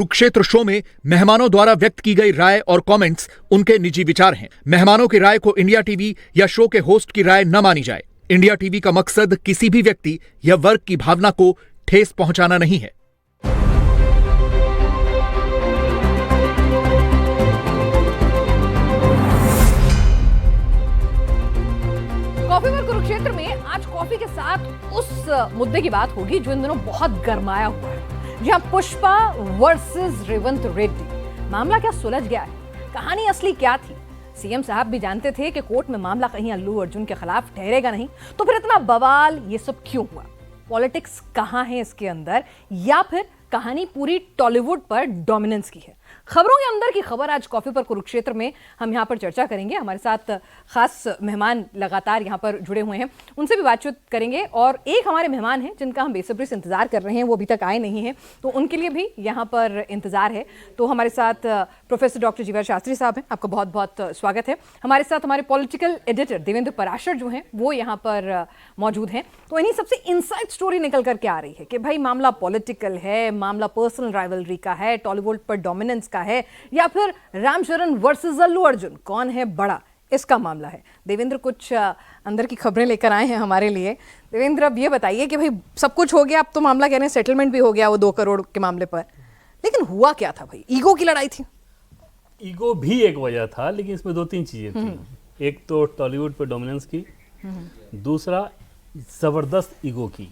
Kurukshetra show में मेहमानों द्वारा व्यक्त की गई राय और कमेंट्स उनके निजी विचार हैं। मेहमानों की राय को इंडिया टीवी या शो के होस्ट की राय न मानी जाए। इंडिया टीवी का मकसद किसी भी व्यक्ति या वर्ग की भावना को ठेस पहुंचाना नहीं है। कॉफी पर कुरुक्षेत्र में आज कॉफी के साथ उस मुद्दे की बात होगी जो इन दिनों बहुत गरमाया हुआ है। जी हाँ, पुष्पा वर्सेस रेवंत रेड्डी। मामला क्या सुलझ गया है? कहानी असली क्या थी? सीएम साहब भी जानते थे कि कोर्ट में मामला कहीं अल्लू अर्जुन के खिलाफ ठहरेगा नहीं, तो फिर इतना बवाल ये सब क्यों हुआ? पॉलिटिक्स कहाँ है इसके अंदर, या फिर कहानी पूरी टॉलीवुड पर डोमिनेंस की है? खबरों के अंदर की खबर आज कॉफी पर कुरुक्षेत्र में हम यहाँ पर चर्चा करेंगे। हमारे साथ खास मेहमान लगातार यहाँ पर जुड़े हुए हैं, उनसे भी बातचीत करेंगे। और एक हमारे मेहमान हैं जिनका हम बेसब्री से इंतजार कर रहे हैं, वो अभी तक आए नहीं हैं, तो उनके लिए भी यहाँ पर इंतजार है। तो हमारे साथ प्रोफेसर डॉक्टर जीवा शास्त्री साहब हैं, आपका बहुत बहुत स्वागत है। हमारे साथ हमारे पॉलिटिकल एडिटर देवेंद्र पराशर जो हैं वो यहाँ पर मौजूद हैं। तो इन्हीं सबसे इनसाइड स्टोरी निकल करके आ रही है कि भाई मामला पॉलिटिकल है, मामला पर्सनल राइवलरी का है, टॉलीवुड पर डोमिनेंस का है, या फिर रामचरण वर्सेस अल्लू अर्जुन, कौन है बड़ा, इसका मामला है। देवेंद्र कुछ अंदर की खबरें लेकर आए हैं हमारे लिए। देवेंद्र, अब ये बताइए कि भाई सब कुछ हो गया, अब तो मामला कह रहे हैं सेटलमेंट भी हो गया वो 2 करोड़ के मामले पर, लेकिन हुआ क्या था भाई? ईगो की लड़ाई थी? ईगो भी एक वजह था, लेकिन इसमें 2-3 चीजें थी। एक तो टॉलीवुड पर डोमिनेंस की, दूसरा जबरदस्त ईगो की।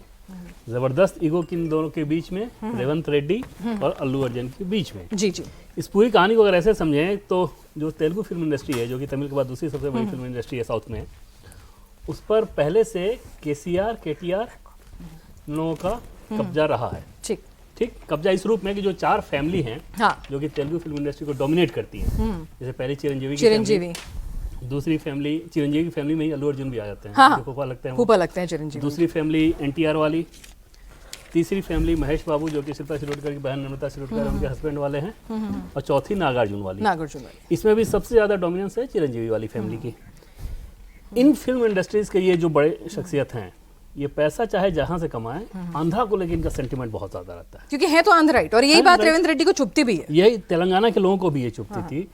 जबरदस्त ईगो किन दोनों के बीच में? रेवंत रेड्डी और अल्लू अर्जुन के बीच में। जी जी। इस पूरी कहानी को अगर ऐसे समझें तो जो तेलुगु फिल्म इंडस्ट्री है, जो कि तमिल के बाद दूसरी सबसे बड़ी फिल्म इंडस्ट्री है साउथ में, उस पर पहले से केटीआर लोगों का कब्जा रहा है। ठीक, कब्जा इस रूप में कि जो 4 फैमिली हैं, हाँ, जो कि तेलुगु फिल्म इंडस्ट्री को डोमिनेट करती हैं। जैसे पहले चिरंजीवी, दूसरी फैमिली चिरंजीवी की फैमिली में ही अल्लू अर्जुन भी आ जाते हैं। हाँ, फूफा लगते हैं चिरंजीवी। दूसरी फैमिली एनटीआर वाली, तीसरी फैमिली महेश बाबू जो कि शिल्पा शिरोडकर की बहन नम्रता शिरोडकर उनके हस्बैंड वाले हैं, और चौथी नागार्जुन वाली। इसमें भी सबसे ज्यादा डोमिनेंस है चिरंजीवी वाली फैमिली की। इन फिल्म इंडस्ट्रीज के ये जो बड़े शख्सियत हैं, ये पैसा चाहे जहां से कमाएं, आंध्रा को लेकिन इनका सेंटिमेंट बहुत ज्यादा रहता है, क्योंकि है तो आंध्राइट, और यही बात रेवंत रेड्डी को चुभती भी है। यही तेलंगाना के लोगों को भी ये चुभती थी।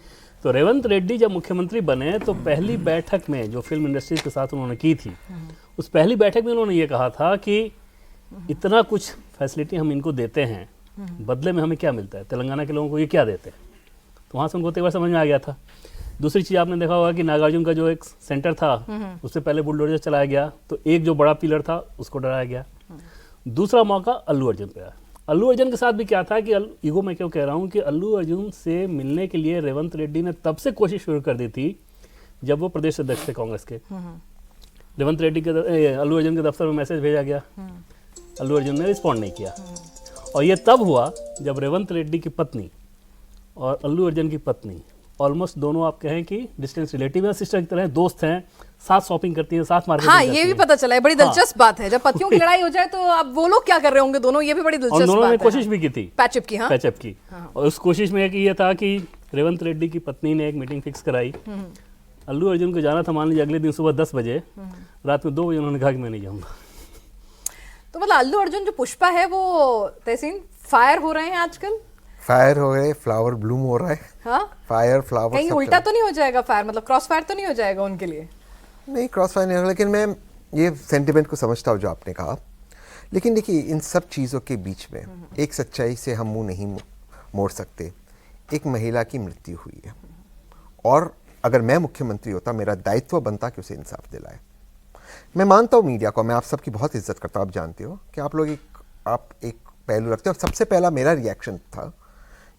तो रेवंत रेड्डी जब मुख्यमंत्री बने तो पहली बैठक में जो फिल्म इंडस्ट्रीज के साथ उन्होंने की थी, उस पहली बैठक में उन्होंने ये कहा था कि इतना कुछ फैसिलिटी हम इनको देते हैं, बदले में हमें क्या मिलता है? तेलंगाना के लोगों को ये क्या देते हैं? तो वहाँ से उनको तेवर समझ में आ गया था। दूसरी चीज़ आपने देखा होगा कि नागार्जुन का जो एक सेंटर था, उससे पहले बुलडोजर चलाया गया, तो एक जो बड़ा पिलर था उसको डराया गया। दूसरा मौका अल्लू अर्जुन पे आया। अल्लू अर्जुन के साथ भी क्या था कि ईगो मैं क्यों कह रहा हूँ कि अल्लू अर्जुन से मिलने के लिए रेवंत रेड्डी ने तब से कोशिश शुरू कर दी थी जब वो प्रदेश अध्यक्ष थे कांग्रेस के। रेवंत रेड्डी के अल्लू अर्जुन के दफ्तर में मैसेज भेजा गया, अल्लू अर्जुन ने रिस्पॉन्ड नहीं किया। और ये तब हुआ जब रेवंत रेड्डी की पत्नी और अल्लू अर्जुन की पत्नी ऑलमोस्ट दोनों आप कहें कि डिस्टेंस रिलेटिव है, सिस्टर की तरह, दोस्त हैं, साथ शॉपिंग करती हैं, साथ मार्केटिंग करती हैं। ये भी पता चला है, बड़ी दिलचस्प बात है। जब पतियों की लड़ाई हो जाए तो अब वो लोग क्या कर रहे होंगे दोनों, ये भी बड़ी दिलचस्प बात है। दोनों ने कोशिश भी की थी पैचअप की। और उस कोशिश में ये था कि रेवंत रेड्डी की पत्नी ने एक मीटिंग फिक्स कराई। अल्लू अर्जुन को जाना था, मान लीजिए अगले दिन सुबह 10 बजे, रात में 2 बजे उन्होंने कहा कि मैं नहीं जाऊंगा। तो मतलब अल्लू अर्जुन जो पुष्पा है वो तहसीन फायर हो रहे हैं आजकल, फायर हो गए, फ्लावर ब्लूम हो रहा है। हाँ? फायर फ्लावर कहीं उल्टा तो नहीं हो जाएगा फायर, मतलब क्रॉस फायर तो नहीं हो जाएगा उनके लिए? नहीं, क्रॉस फायर नहीं होगा, लेकिन मैं ये सेंटिमेंट को समझता हूँ जो आपने कहा। लेकिन देखिए, इन सब चीज़ों के बीच में एक सच्चाई से हम मुंह नहीं मोड़ सकते। एक महिला की मृत्यु हुई है, और अगर मैं मुख्यमंत्री होता, मेरा दायित्व बनता कि उसे इंसाफ दिलाए। मैं मानता हूँ मीडिया को, मैं आप सबकी बहुत इज्जत करता हूँ, आप जानते हो कि आप लोग एक पहलू रखते हो। और सबसे पहला मेरा रिएक्शन था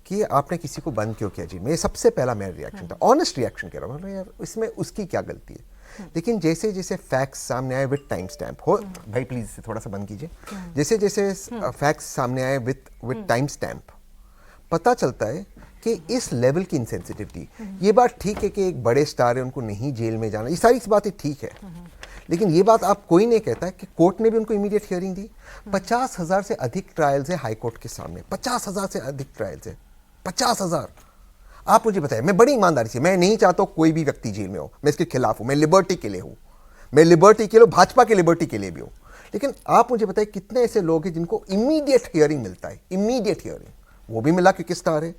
कि आपने किसी को बंद क्यों किया जी, मेरे सबसे पहला मेरा रिएक्शन था, ऑनेस्ट रिएक्शन कह रहा हूँ यार, इसमें उसकी क्या गलती है। लेकिन जैसे जैसे फैक्ट्स सामने आए विद टाइम स्टैम्प, हो भाई प्लीज इसे थोड़ा सा बंद कीजिए, जैसे जैसे फैक्ट्स सामने आए विद टाइम स्टैम्प, पता चलता है कि इस लेवल की इंसेंसिटिविटी। ये बात ठीक है कि एक बड़े स्टार है, उनको नहीं जेल में जाना, ये सारी बातें ठीक है, लेकिन ये बात आप कोई नहीं कहता है कि कोर्ट ने भी उनको इमीडिएट हियरिंग दी। 50,000 से अधिक ट्रायल्स है हाई कोर्ट के सामने, 50,000 से अधिक ट्रायल्स है, 50,000। आप मुझे बताइए, मैं बड़ी ईमानदारी से, मैं नहीं चाहता कोई भी व्यक्ति जेल में हो, मैं इसके खिलाफ हूं, मैं लिबर्टी के लिए हूं, मैं लिबर्टी के लिए, भाजपा के लिबर्टी के लिए भी हूं, लेकिन आप मुझे बताइए कितने ऐसे लोग हैं जिनको इमीडिएट हियरिंग मिलता है, इमीडिएट हियरिंग, वो भी मिला क्योंकि स्टार है।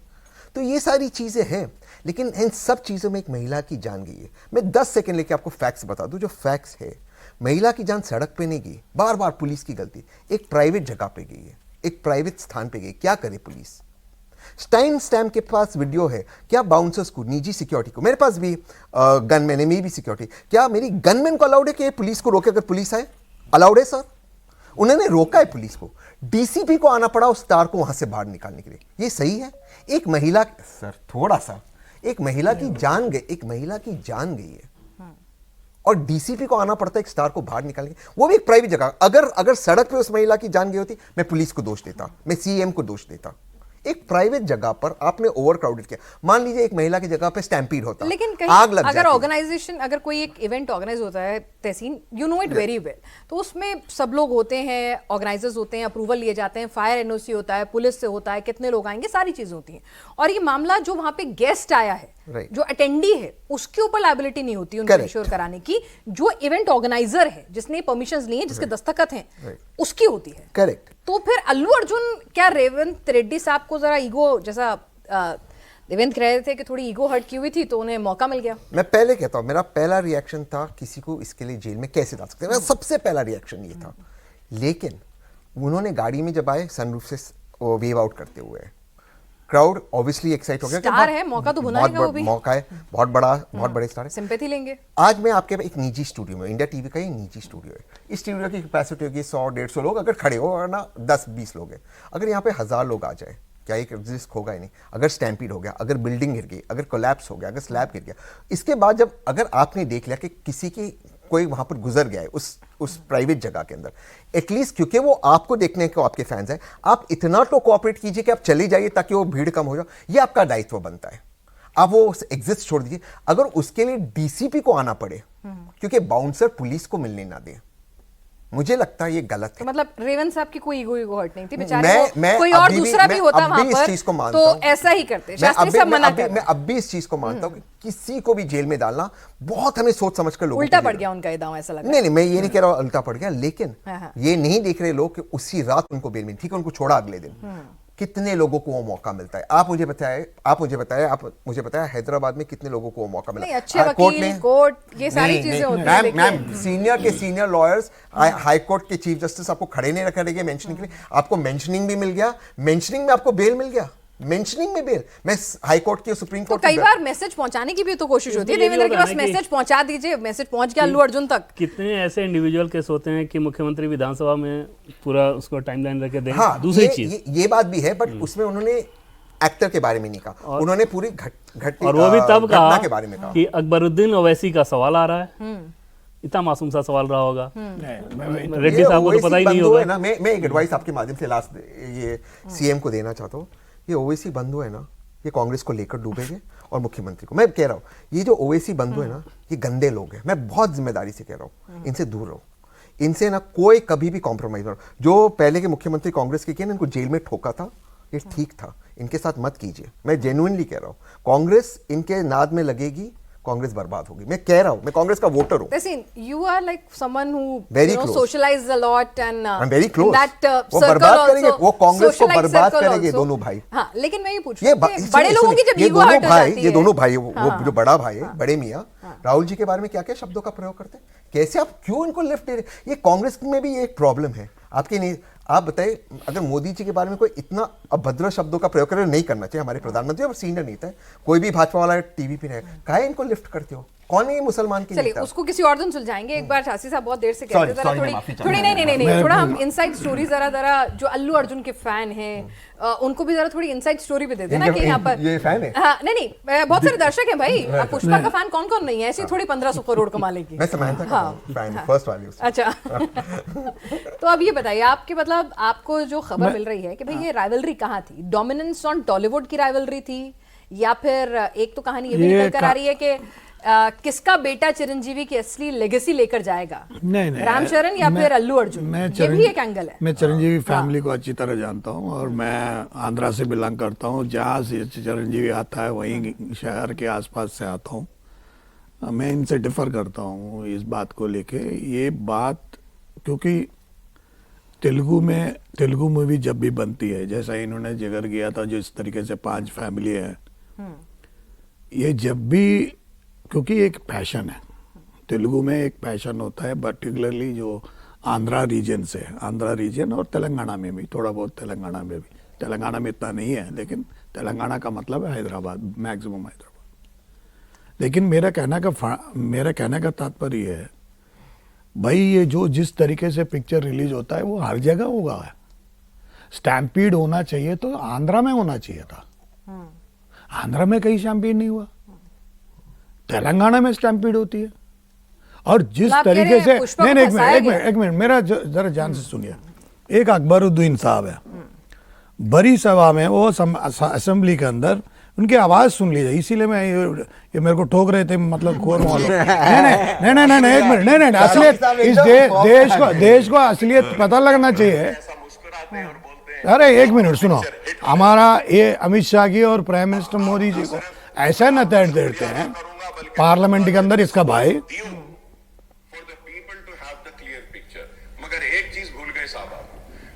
तो ये सारी चीज़ें हैं, लेकिन इन सब चीज़ों में एक महिला की जान गई है। मैं 10 सेकंड लेके आपको फैक्ट्स बता दूं। जो फैक्ट्स है, महिला की जान सड़क पे नहीं गई, बार बार पुलिस की गलती, एक प्राइवेट जगह पे गई है, एक प्राइवेट स्थान पे गई। क्या करे पुलिस? टाइम स्टैम्प के पास वीडियो है, क्या बाउंसर्स को, निजी सिक्योरिटी को, मेरे पास भी गनमैन है, मेरी भी सिक्योरिटी, क्या मेरी गनमैन को अलाउड है कि पुलिस को रोके अगर पुलिस आए? अलाउड है सर। उन्होंने रोका है पुलिस को, डीसीपी को आना पड़ा उस स्टार को वहां से बाहर निकालने के लिए। ये सही है? एक महिला, सर थोड़ा सा, एक महिला की जान गई, एक महिला की जान गई है और डीसीपी को आना पड़ता है एक स्टार को बाहर निकालने, वो भी एक प्राइवेट जगह। अगर सड़क पे उस महिला की जान गई होती, मैं पुलिस को दोष देता, मैं सीएम को दोष देता। एक प्राइवेट जगह पर आपने ओवर क्राउडेड किया। मान लीजिए एक महिला की जगह पे स्टैम्पीड होता, लेकिन कहीं आग लग अगर जाती। ऑर्गेनाइजेशन, अगर कोई एक इवेंट ऑर्गेनाइज होता है Tahseen, you know it very well, तो उसमें सब लोग होते हैं, ऑर्गेनाइजर्स होते हैं, अप्रूवल लिए जाते हैं, फायर एनओसी होता है, पुलिस से होता है, कितने लोग आएंगे, सारी चीजें होती हैं। और ये मामला जो वहां पे गेस्ट आया है, Right. जो अटेंडी है, उसके ऊपर लायबिलिटी नहीं होती उनको इंश्योर कराने की। जो इवेंट ऑर्गेनाइजर है, जिसने परमिशंस लिए हैं, जिसके दस्तखत हैं, उसकी होती है। करेक्ट। तो फिर अल्लू अर्जुन, क्या रेवंत रेड्डी साहब को जरा ईगो, जैसा देवेंद्र कह रहे थे कि थोड़ी ईगो हर्ट की हुई थी, तो उन्हें मौका मिल गया? मैं पहले कहता हूं, मेरा पहला रिएक्शन था किसी को इसके लिए जेल में कैसे डाल सकते हैं, मेरा सबसे पहला रिएक्शन ये था। लेकिन उन्होंने गाड़ी में जब आए, सनरूफ से वेव आउट करते हुए, क्राउड ऑब्वियसली एक्साइट हो गया। स्टार है, मौका तो भुनाएगा वो भी। मौका है, बहुत बड़ा, बहुत बड़े स्टार है, सिंपैथी लेंगे। आज मैं आपके एक निजी स्टूडियो में, इंडिया टीवी का ये निजी स्टूडियो है, इस स्टूडियो की कैपेसिटी होगी 100-150 लोग अगर खड़े हो, वरना 10-20 लोग हैं। अगर यहाँ पे 1000 लोग आ जाए, क्या एक रिस्क होगा ही नहीं? अगर स्टैम्पीड हो गया, अगर बिल्डिंग गिर गई, अगर कोलैप्स हो गया, अगर स्लैब गिर गया, इसके बाद जब अगर आपने देख लिया कि किसी की कोई वहां पर गुजर गया है उस प्राइवेट जगह के अंदर, एटलीस्ट क्योंकि वो आपको देखने को आपके फैंस हैं, आप इतना तो कोऑपरेट कीजिए कि आप चले जाइए ताकि वो भीड़ कम हो जाए। ये आपका दायित्व बनता है। आप वो एग्जिस्ट छोड़ दीजिए। अगर उसके लिए डीसीपी को आना पड़े क्योंकि बाउंसर पुलिस को मिलने ना दे, मुझे लगता है ये गलत है। तो मतलब रेवंत साहब की कोई ईगो हर्ट नहीं थी बेचारे, मैं कोई और दूसरा भी होता वहां पर इस चीज को मानता तो हूं। ऐसा ही करते। शास्त्री साहब मना कर, मैं अब भी इस चीज को मानता हूं कि किसी को भी जेल में डालना बहुत हमें सोच समझ कर लोगों उल्टा पड़ गया उनका ये दांव, ऐसा लगा। नहीं, मैं ये नहीं कह रहा उल्टा पड़ गया, लेकिन हाँ। ये नहीं देख रहे लोग कि उसी रात उनको बेल मिली, ठीक है, उनको छोड़ा अगले दिन। कितने लोगों को वो मौका मिलता है? आप मुझे बताया हैदराबाद में कितने लोगों को वो मौका मिला? नहीं, अच्छे वकील, कोर्ट, ये सारी चीजें होती हैं। मैम, सीनियर के सीनियर लॉयर्स, हाई कोर्ट के चीफ जस्टिस आपको खड़े नहीं रखेंगे मेंशनिंग के लिए। आपको मेंशनिंग भी मिल गया, मेंशनिंग में आपको बेल मिल गया, मेंशनिंग में बेल। मैं हाई कोर्ट की, सुप्रीम तो कोर्ट कई बार मैसेज पहुंचाने की भी तो कोशिश होती है देवेंद्र के पास, मैसेज पहुंचा दीजिए, मैसेज पहुंच गया अल्लू अर्जुन तक। कितने ऐसे इंडिविजुअल केस होते हैं कि मुख्यमंत्री विधानसभा में पूरा उसको टाइमलाइन रख के दें। हाँ, दूसरी चीज ये बात भी है, बट उसमें उन्होंने एक्टर के बारे में नहीं कहा, उन्होंने पूरी और वो भी तब घटना के बारे में कहा कहा कि अकबरुद्दीन ओवैसी का सवाल आ रहा है। इतना मासूम सा सवाल रहा होगा, रेड्डी साहब को तो पता ही नहीं होगा ना। मैं एक एडवाइस आपके माध्यम से लास्ट ये सीएम को देना चाहता हूँ। ये ओवैसी बंधु है ना, ये कांग्रेस को लेकर डूबेंगे और मुख्यमंत्री को। मैं कह रहा हूँ, ये जो ओवैसी बंधु है ना, ये गंदे लोग हैं। मैं बहुत जिम्मेदारी से कह रहा हूँ, इनसे दूर रहो। इनसे ना कोई कभी भी कॉम्प्रोमाइज ना। जो पहले के मुख्यमंत्री कांग्रेस के किए ना, इनको जेल में ठोका था, ये ठीक था, इनके साथ मत कीजिए। मैं जेन्युइनली कह रहा हूँ, कांग्रेस इनके नाद में लगेगी, कांग्रेस बर्बाद होगी। मैं कह रहा हूँ, मैं कांग्रेस का वोटर हूँ। Listen, you are like someone who Very you know close. socialize a lot and I'm very close. in that वो circle बर्बाद also, करेंगे, वो कांग्रेस को socialite बर्बाद circle करेंगे also. दोनों भाई। हाँ, लेकिन मैं ये पूछ ये रही हूँ कि बड़े लोगों की जब ईगो हर्ट हो जाती है, ये दोनों भाई, वो हाँ, जो बड़ा भाई है, बड़े मियाँ, राहुल जी के बारे में क्या क्या शब्दों का प्रयोग करते हैं, कैसे आप क्यों इनको लिफ्ट दे रहे? ये कांग्रेस में भी ये एक प्रॉब्लम है आपके। नहीं, आप बताइए, अगर मोदी जी के बारे में कोई इतना अभद्र शब्दों का प्रयोग करे, नहीं करना चाहिए। हमारे प्रधानमंत्री और सीनियर नेता है, कोई भी भाजपा वाला टीवी पे रहेगा, काहे इनको लिफ्ट करते हो? कौन है ये मुसलमान के चलिए नेता? उसको किसी और दिन सुलझाएंगे। एक बार शास्त्री साहब बहुत देर से कहते थे, Sorry, थोड़ी मैं माफी चाहता थोड़ी हूं। नहीं, थोड़ा हम इनसाइड स्टोरी जरा जो अल्लू अर्जुन के फैन हैं, उनको भी जरा थोड़ी इनसाइड स्टोरी भी दे देना कि यहाँ पर ये फैन है। हाँ, नहीं, बहुत सारे दर्शक हैं भाई। अब पुष्पा का फैन कौन कौन नहीं है? ऐसी थोड़ी 1500 करोड़ कमा लेगी। मैं समझता हूँ, फैन फर्स्ट वाली उससे। अच्छा तो अब ये बताइए, आपके मतलब आपको जो खबर मिल रही है कि भाई ये राइवलरी कहाँ थी? डोमिनेंस ऑन टॉलीवुड की राइवलरी थी, या फिर एक तो कहानी ये भी निकल कर आ रही है कि किसका बेटा चिरंजीवी की असली लेगेसी लेकर जाएगा? नहीं, रामचरण या फिर अल्लू अर्जुन? ये भी एक एंगल है। मैं चिरंजीवी फैमिली को अच्छी तरह जानता हूं और मैं आंध्रा से बिलोंग करता हूं। जहां से चिरंजीवी आता है वहीं शहर के आसपास से आता हूं। मैं इनसे डिफर करता हूं इस बात को लेके। ये बात क्योंकि तेलुगु मूवी जब भी बनती है, जैसा इन्होंने जिक्र किया था, जो इस तरीके से 5 फैमिली है, ये जब भी, क्योंकि एक पैशन है तेलुगु में, एक पैशन होता है, पर्टिकुलरली जो आंध्रा रीजन से, आंध्रा रीजन और तेलंगाना में भी, थोड़ा बहुत तेलंगाना में भी, तेलंगाना में इतना नहीं है, लेकिन तेलंगाना का मतलब है हैदराबाद, मैक्सिमम हैदराबाद। लेकिन मेरा कहने का तात्पर्य ये है, भाई ये जो जिस तरीके से पिक्चर रिलीज होता है वो हर जगह होगा। स्टैम्पीड होना चाहिए तो आंध्रा में होना चाहिए था, आंध्रा में कहीं स्टैम्पीड नहीं हुआ, तेलंगाना में स्टैम्पीड होती है। और जिस तरीके से, नहीं एक मिनट मेरा जरा ध्यान से सुनिए। एक अकबरुद्दीन साहब है, बड़ी सभा में वो असेंबली के अंदर उनकी आवाज सुन लीजिए, इसीलिए मैं ये मेरे को ठोक रहे थे, मतलब खोर मोल। नहीं एक मिनट, नहीं असलियत, इस देश को असलियत पता लगना चाहिए। अरे एक मिनट सुनो, हमारा ये अमित शाह जी और प्राइम मिनिस्टर मोदी जी को ऐसा न तैर देते हैं पार्लियामेंट के अंदर, इसका भाई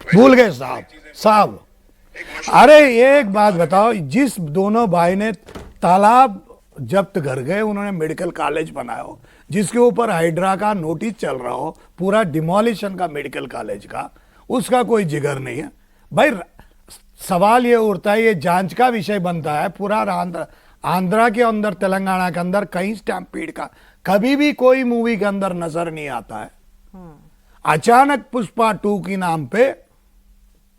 भूल गए साहब। अरे एक बात बताओ, जिस दोनों भाई ने तालाब जब्त कर गए, उन्होंने मेडिकल कॉलेज बनाया हो, जिसके ऊपर हाइड्रा का नोटिस चल रहा हो, पूरा डिमोलिशन का मेडिकल कॉलेज का, उसका कोई जिगर नहीं है भाई। सवाल ये उठता है, ये जांच का विषय बनता है, पूरा आंध्रा के अंदर, तेलंगाना के अंदर कहीं स्टैम्पीड का कभी भी कोई मूवी के अंदर नजर नहीं आता है। अचानक पुष्पा 2 की नाम पे,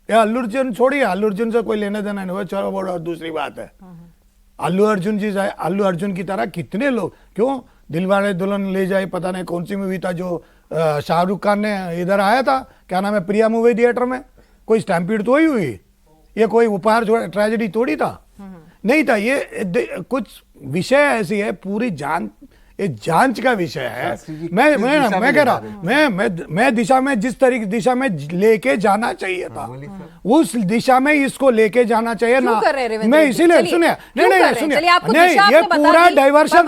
या अल्लू अर्जुन छोड़िए, अल्लू अर्जुन से कोई लेने देना नहीं हुआ, चलो बड़ा दूसरी बात है। अल्लू अर्जुन की तरह कितने लोग, क्यों दिलवाले दुल्हन ले जाए, पता नहीं कौन सी मूवी था जो शाहरुख खान ने इधर आया था, क्या नाम है, प्रिया मूवी थिएटर में, कोई स्टैम्पीड तो ही हुई, ये कोई उपहार ट्रेजेडी थोड़ी था, नहीं था। ये कुछ विषय ऐसी है, पूरी जांच का विषय है। मैं कह रहा हूं, मैं दिशा में, जिस तरीके दिशा में लेके जाना चाहिए था, उस दिशा में इसको लेके जाना चाहिए ना। मैं इसीलिए सुनिए, नहीं ये पूरा डाइवर्शन।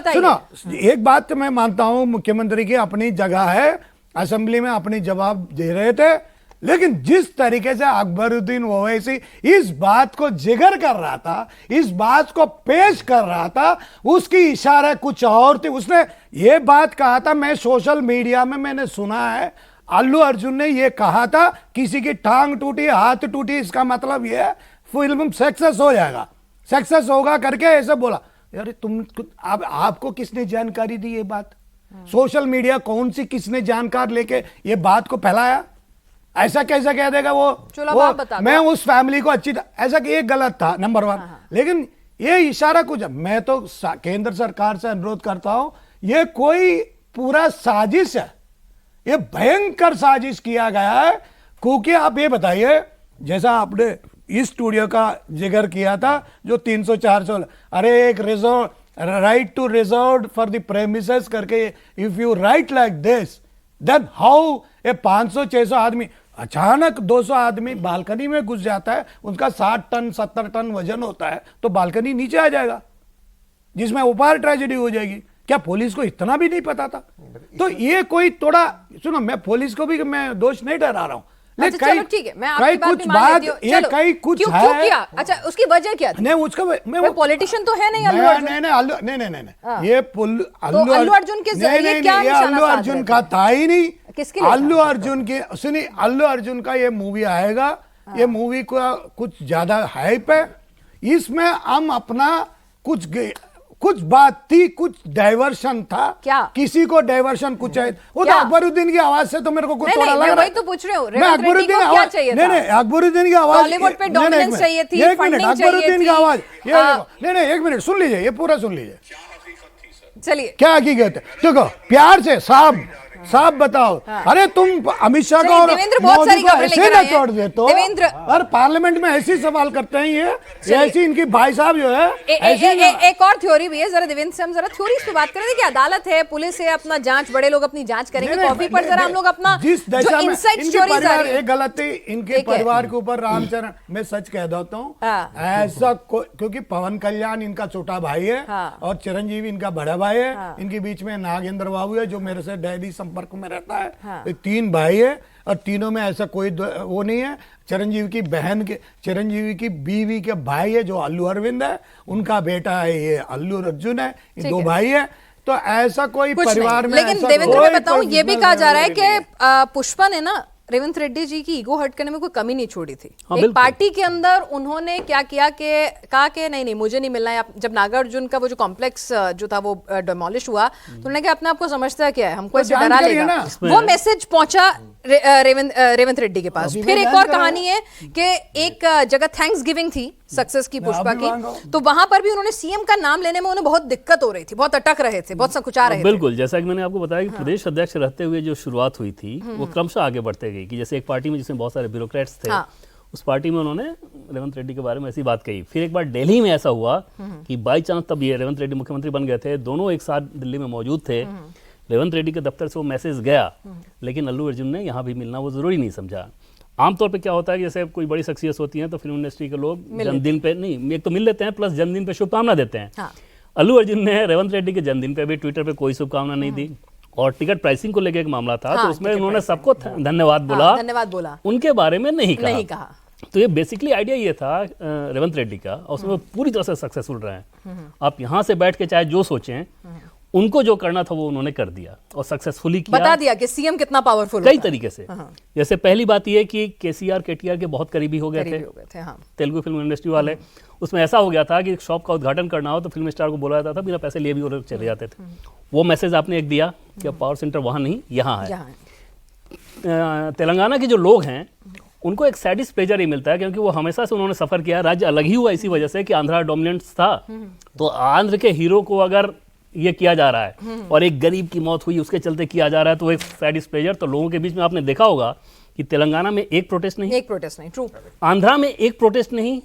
सुनो, एक बात मैं मानता हूं, मुख्यमंत्री की अपनी जगह है, असेंबली में अपनी जवाब दे रहे थे, लेकिन जिस तरीके से अकबरुद्दीन ओवैसी इस बात को जिगर कर रहा था, इस बात को पेश कर रहा था, उसकी इशारा कुछ और थी। उसने ये बात कहा था, मैं सोशल मीडिया में मैंने सुना है, अल्लू अर्जुन ने ये कहा था, किसी की टांग टूटी, हाथ टूटी, इसका मतलब ये है फिल्म सक्सेस हो जाएगा, सक्सेस होगा करके ऐसे बोला। यार आपको किसने जानकारी दी ये बात? सोशल मीडिया कौन सी, किसने जानकार लेके ये बात को फैलाया? ऐसा कैसा कह देगा वो मैं उस फैमिली को अच्छी, ऐसा कि ये गलत था, नंबर 1। लेकिन ये इशारा कुछ, मैं तो केंद्र सरकार से अनुरोध करता हूं, ये कोई पूरा साजिश है, ये भयंकर साजिश किया गया है। क्योंकि आप ये बताइए, जैसा आपने इस स्टूडियो का जिक्र किया था, जो 300-400, अरे एक reserve, right to reserve for the premises करके, if you write like this, then how a 500-600 आदमी, अचानक 200 आदमी बालकनी में घुस जाता है, उनका 60 टन 70 टन वजन होता है, तो बालकनी नीचे आ जाएगा, जिसमें उपहार ट्रेजेडी हो जाएगी। क्या पुलिस को इतना भी नहीं पता था? तो ये कोई थोड़ा, सुनो, मैं पुलिस को भी मैं दोष नहीं ठहरा रहा हूं, लेकिन चलो ठीक है, मैं आपकी बात भी मान लेती हूं। ये कई कुछ क्यों किया? अच्छा, उसकी वजह क्या थी? नहीं, उसका मैं पॉलिटिशियन तो है नहीं अल्लू अर्जुन। नहीं, ये अल्लू अर्जुन के जरिए क्या अल्लू अर्जुन का था ही नहीं। किसके लिए? अल्लू अर्जुन के, सुनिए, अल्लू अर्जुन का ये मूवी आएगा, ये मूवी का कुछ ज्यादा हाइप है, इसमें हम अपना कुछ बात थी, कुछ डाइवर्शन था। क्या? किसी को डाइवर्शन कुछ है, वो तो अकबरुद्दीन की आवाज से तो मेरे को कुछ थोड़ा लग रहा है। वही तो पूछ रहे हो, मैं अकबरुद्दीन की आवाज, नहीं अकबरुद्दीन की आवाज, बॉलीवुड पे डोमिनेंस चाहिए थी, एक मिनट, अकबरुद्दीन की आवाज, नहीं एक मिनट सुन लीजिए, ये पूरा सुन लीजिए। चलिए, क्या हकीकत है? देखो, प्यार से साहब बताओ। अरे तुम अमित शाह को और मोदी को ऐसे ना छोड़ दे तो, और पार्लियामेंट में ऐसी सवाल करते हैं, ये ऐसी इनकी भाई साहब जो है। एक और थ्योरी भी है, जरा देवेंद्र से हम जरा थ्योरीज पे बात करें कि अदालत है, पुलिस है, अपना जांच, बड़े लोग अपनी जांच करेंगे, कॉफी पर जरा हम लोग अपना जिस दशा में इनके परिवार, एक गलती इनके परिवार के ऊपर, रामचरण, मैं सच कह देता हूँ, ऐसा क्योंकि पवन कल्याण इनका छोटा भाई है और चिरंजीवी इनका बड़ा भाई है, इनके बीच में नागेंद्र बाबू है, जो मेरे से डेली संपर्क में रहता है। हाँ। ये 3 भाई है और तीनों में ऐसा कोई वो नहीं है। चिरंजीवी की बीवी के भाई है जो अल्लू अरविंद है, उनका बेटा है ये अल्लू अर्जुन है, ये ठीक 2 है। भाई है। तो ऐसा कोई कुछ परिवार नहीं। में लेकिन ऐसा देवेंद्र कोई मैं बताऊं, ये भी कहा जा रहा है नहीं। कि पुष्पा ने ना रेवंत रेड्डी जी की ईगो हर्ट करने में कोई कमी नहीं छोड़ी थी। हाँ, एक बिल्कुल। पार्टी के अंदर उन्होंने क्या किया कि कहा कि नहीं मुझे नहीं मिलना है। जब नागार्जुन का वो जो कॉम्प्लेक्स जो था वो डिमोलिश हुआ तो उन्होंने कहा अपने आप को समझता क्या है, हमको ऐसे डरा जानकारी है लेगा। ना। वो मैसेज पहुंचा रेवंत रेड्डी के पास। अभी फिर मैं एक और जानकारी कहानी है कि एक जगह थैंक्स गिविंग थी सक्सेस की मैं पुष्पा अभी मांगा हूं। की, तो वहां पर भी उन्होंने सीएम का नाम लेने में उन्हें बहुत दिक्कत हो रही थी, बहुत अटक रहे थे, बहुत संकुचा रहे थे। बिल्कुल, जैसा कि मैंने आपको बताया कि प्रदेश अध्यक्ष रहते हुए जो शुरुआत हुई थी वो क्रमशः आगे बढ़ते गई कि जैसे एक पार्टी में जिसमें बहुत सारे ब्यूरोक्रेट्स थे, हाँ। उस पार्टी में उन्होंने रेवंत रेड्डी के बारे में ऐसी बात कही। फिर एक बार दिल्ली में ऐसा हुआ कि बाई चांस तब ये रेवंत रेड्डी मुख्यमंत्री बन गए थे, दोनों एक साथ दिल्ली में मौजूद थे। रेवंत रेड्डी के दफ्तर से वो मैसेज गया, लेकिन अल्लू अर्जुन ने यहाँ भी मिलना वो जरूरी नहीं समझा। आमतौर पे क्या होता है कि जैसे कोई बड़ी शख्सियत होती है तो फिल्म इंडस्ट्री के लोग जन्मदिन पे नहीं, एक तो मिल लेते हैं प्लस जन्मदिन पे शुभकामना देते हैं। हाँ। अल्लू अर्जुन ने रेवंत रेड्डी के जन्मदिन पे भी ट्विटर पे कोई शुभकामना नहीं दी, और टिकट प्राइसिंग को लेकर एक मामला था हाँ, तो उसमें टिकट उन्होंने प्राइसिंग। सबको धन्यवाद बोला, हाँ, धन्यवाद बोला, उनके बारे में नहीं कहा। तो ये बेसिकली आइडिया ये था रेवंत रेड्डी का, और उसमें वो पूरी तरह से सक्सेसफुल रहे हैं। आप यहाँ से बैठ के चाहे जो सोचें, उनको जो करना था वो उन्होंने कर दिया और सक्सेसफुली किया। बता दिया कि सीएम कितना पावरफुल कई तरीके से। जैसे पहली बात ये कि केसीआर केटीआर के बहुत करीबी हो गए थे, हाँ। तेलुगु फिल्म इंडस्ट्री वाले। उसमें ऐसा हो गया था कि शॉप का उद्घाटन करना हो तो फिल्म स्टार को बोला जाता था, बिना पैसे लिए भी वो लोग चले जाते थे। वो मैसेज आपने एक दिया कि अब पावर सेंटर वहाँ नहीं यहाँ है। तेलंगाना के जो लोग हैं उनको एक सैडिस प्लेजर ही मिलता है, क्योंकि वो हमेशा से उन्होंने सफर किया, राज्य अलग ही हुआ इसी वजह से कि आंध्रा डोमिनेंस था। तो आंध्र के हीरो को अगर ये किया जा रहा है और एक गरीब की मौत हुई उसके चलते किया जा रहा है, तो एक सैडिस प्लेजर। तो लोगों के बीच में आपने देखा होगा कि तेलंगाना में एक प्रोटेस्ट नहीं, ट्रू। आंध्रा में एक प्रोटेस्ट नहीं।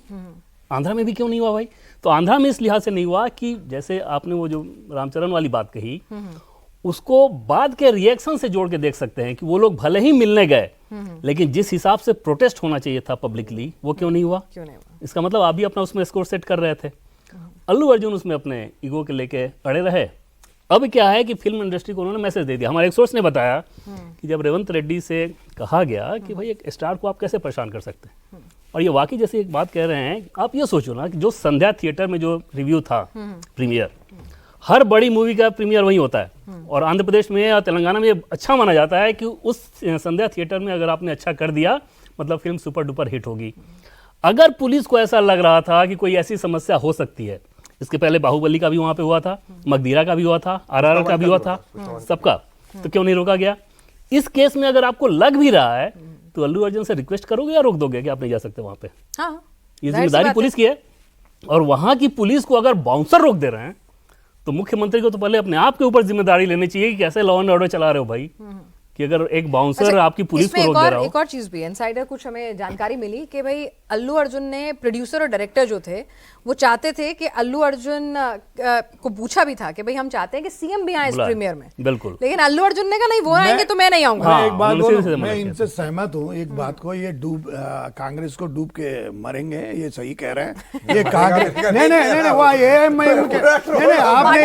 आंध्रा में भी क्यों नहीं हुआ भाई? तो आंध्रा में इस लिहाज से नहीं हुआ कि जैसे आपने वो जो रामचरण वाली बात कही, उसको बाद के रिएक्शन से जोड़ के देख सकते हैं कि वो लोग भले ही मिलने गए, लेकिन जिस हिसाब से प्रोटेस्ट होना चाहिए था पब्लिकली, वो क्यों नहीं हुआ? इसका मतलब आप भी अपना उसमें स्कोर सेट कर रहे थे। अल्लू अर्जुन उसमें अपने ईगो के लेके अड़े रहे। अब क्या है कि फिल्म इंडस्ट्री को उन्होंने मैसेज दे दिया। हमारे एक सोर्स ने बताया कि जब रेवंत रेड्डी से कहा गया कि भाई एक स्टार को आप कैसे परेशान कर सकते हैं, और ये वाकई जैसे एक बात कह रहे हैं, आप ये सोचो ना कि जो संध्या थिएटर में जो रिव्यू था, प्रीमियर, हर बड़ी मूवी का प्रीमियर वहीं होता है, और आंध्र प्रदेश में या तेलंगाना में अच्छा माना जाता है कि उस संध्या थिएटर में अगर आपने अच्छा कर दिया मतलब फिल्म सुपर डुपर हिट होगी। अगर पुलिस को ऐसा लग रहा था कि कोई ऐसी समस्या हो सकती है, इसके पहले बाहुबली का भी वहां पे हुआ था, मगधीरा का भी हुआ था, आरआरआर का भी हुआ था, सबका, तो क्यों नहीं रोका गया? इस केस में अगर आपको लग भी रहा है तो अल्लू अर्जुन से रिक्वेस्ट करोगे या रोक दोगे कि आप नहीं जा सकते वहां पे? हाँ, ये जिम्मेदारी पुलिस की है, और वहां की पुलिस को अगर बाउंसर रोक दे रहे हैं तो मुख्यमंत्री को तो पहले अपने आप के ऊपर जिम्मेदारी लेनी चाहिए कि कैसे लॉ एंड ऑर्डर चला रहे हो भाई, कि अगर एक बाउंसर आपकी पुलिस को रोक दे रहा हो। एक और चीज भी इनसाइडर कुछ हमें जानकारी मिली कि भाई अल्लू अर्जुन ने, प्रोड्यूसर और डायरेक्टर जो थे, वो चाहते थे कि अल्लू अर्जुन को पूछा भी था कि भाई हम चाहते हैं कि सीएम भी आए इस प्रीमियर में, बिल्कुल, लेकिन अल्लू अर्जुन ने कहा नहीं वो आएंगे तो मैं नहीं आऊंगा। हाँ, एक बात उन्होंने बोलूं, सीधे मैं मना इनसे सहमत हूँ एक बात को, ये कांग्रेस को डूब के मरेंगे, ये सही कह रहे हैं। ये कांग्रेस नहीं वो एएमआईएम के नहीं आपने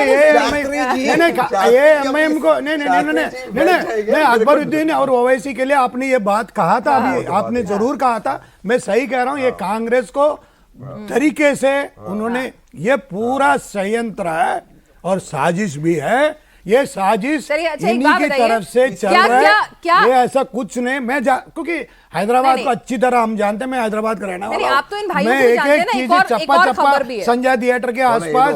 एएमआईएम को नहीं अकबरुद्दीन और ओवैसी के लिए आपने ये बात कहा था, अभी आपने जरूर कहा था। मैं सही कह रहा हूँ, ये कांग्रेस को तरीके से उन्होंने, ये पूरा संयंत्र है और साजिश भी है। ये साजिश इन्हीं की तरफ से चल रहा है, ये ऐसा कुछ नहीं। क्योंकि हैदराबाद को अच्छी तरह हम जानते हैं, मैं हैदराबाद का रहना वाला हूं, मैं एक एक चीज चप्पा चप्पा संजय थिएटर के आसपास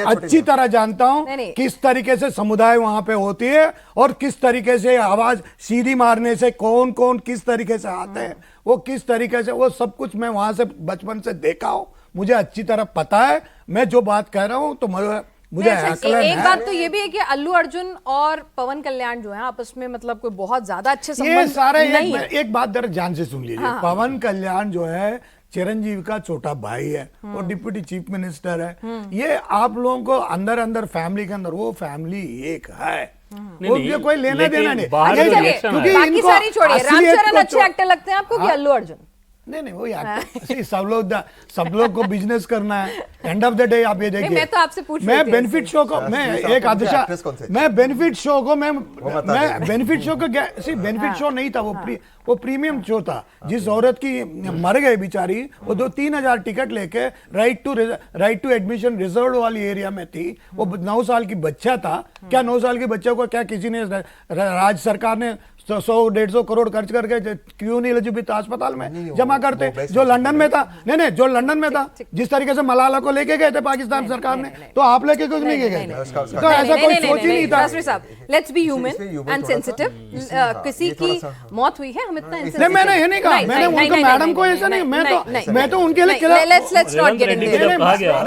अच्छी तरह जानता हूं किस तरीके से समुदाय वहां पे होती है और किस तरीके से आवाज सीधी मारने से कौन कौन किस तरीके से आते हैं, वो किस तरीके से, वो सब कुछ मैं वहां से बचपन से देखा हूं, मुझे अच्छी तरह पता है। मैं जो बात कह रहा हूं तो मुझे एक बात तो ये भी है कि अल्लू अर्जुन और पवन कल्याण जो है आपस में मतलब कोई बहुत ज्यादा अच्छे संबंध ये सारे नहीं है। एक बात जरा ध्यान से सुन लीजिए। पवन कल्याण जो है चिरंजीवी का छोटा भाई है और डिप्टी चीफ मिनिस्टर है। ये आप लोगों को अंदर अंदर फैमिली के अंदर वो फैमिली एक है, वो कोई लेना देना नहीं। क्योंकि बाकी सारी छोड़िए, रामचरण अच्छे एक्टर लगते हैं आपको कि अल्लू अर्जुन? नहीं वो सब लोग को बिजनेस करना है, एंड ऑफ द डे आप ये देखिए, मैं तो आपसे पूछ रही मैं थी बेनिफिट शो को, मैं एक आदिशा, actress कौन सी? मैं बेनिफिट शो को मैं देंगे। बेनिफिट शो को बेनिफिट शो नहीं था, वो प्रीमियम शो था। जिस औरत की मर गए बेचारी, वो 2-3 टिकट लेके राइट टू एडमिशन रिजर्व वाली एरिया में थी। वो 9 साल की बच्चा था। क्या 9 साल के बच्चे को क्या किसी ने, राज्य सरकार ने 100-150 करोड़ खर्च करके क्यों नहीं एलिजिबिलिटी अस्पताल में जमा करते, जो लंदन में था? नहीं, जो लंदन में था, जिस तरीके से मलाला को लेके गए थे पाकिस्तान सरकार ने, तो आप लेके कुछ नहीं गए थे। तो ऐसा कोई सोच ही नहीं था। Let's be human and sensitive. किसी की मौत हुई है, हम इतना नहीं, मैंने ये नहीं कहा, मैंने उनको मैडम को ऐसा नहीं, मैं तो उनके लिए खिलाफ। लेट्स नॉट गेट इनटू जब कहा गया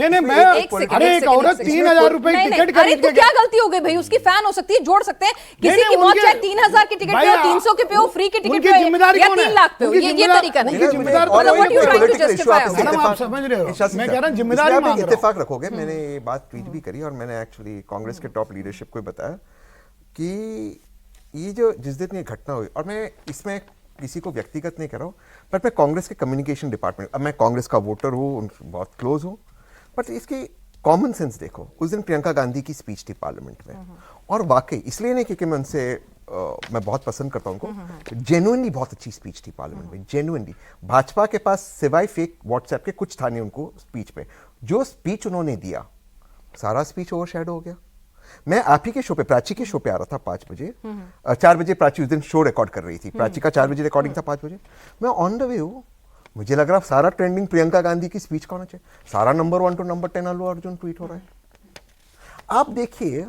नहीं, मैं अरे एक औरत 3,000 रुपए टिकट अरे खरीद तो के क्या गलती हो गई भाई? उसकी फैन हो सकती है, जोड़ सकते हैं। किसी की मौत चाहे 3,000 की टिकट पे हो, 300 के पे हो, फ्री की टिकट पे हो, या 3 लाख पे हो, ये तरीका नहीं। उनकी जिम्मेदार और what you trying to justify? Madam आप समझ रहे हो, मैं कह रहा हूं जिम्मेदारी आप मांग रहा हूं। इत्तेफाक रखोगे, मैंने ये बात ट्वीट भी करी और मैंने एक्चुअली कांग्रेस के टॉप लीडरशिप को बताया कि ये जो जिस दिन ये घटना हुई, और मैं इसमें किसी को व्यक्तिगत नहीं कर रहा हूँ, बट मैं कांग्रेस के कम्युनिकेशन डिपार्टमेंट, अब मैं कांग्रेस का वोटर हूँ, उनसे बहुत क्लोज हूँ, बट इसकी कॉमन सेंस देखो। उस दिन प्रियंका गांधी की स्पीच थी पार्लियामेंट में, और वाकई इसलिए नहीं क्योंकि मैं उनसे मैं बहुत पसंद करता हूं उनको, जेन्युइनली बहुत अच्छी स्पीच थी पार्लियामेंट में, जेन्युइनली। भाजपा के पास सिवाय फेक व्हाट्सएप के कुछ था नहीं उनको स्पीच पे। जो स्पीच उन्होंने दिया, सारा स्पीच ओवरशैडो हो गया। मैं आप ही के शो पे, प्राची के शो पे आ रहा था 5 बजे, 4 बजे प्राची उस दिन शो रिकॉर्ड कर रही थी, प्राची का 4 बजे रिकॉर्डिंग था, 5 बजे मैं ऑन द वे हूँ। मुझे लग रहा सारा ट्रेंडिंग प्रियंका गांधी की स्पीच का होना चाहिए, सारा number 1 two number 10 Allu Arjun tweet हो रहा है। आप देखिए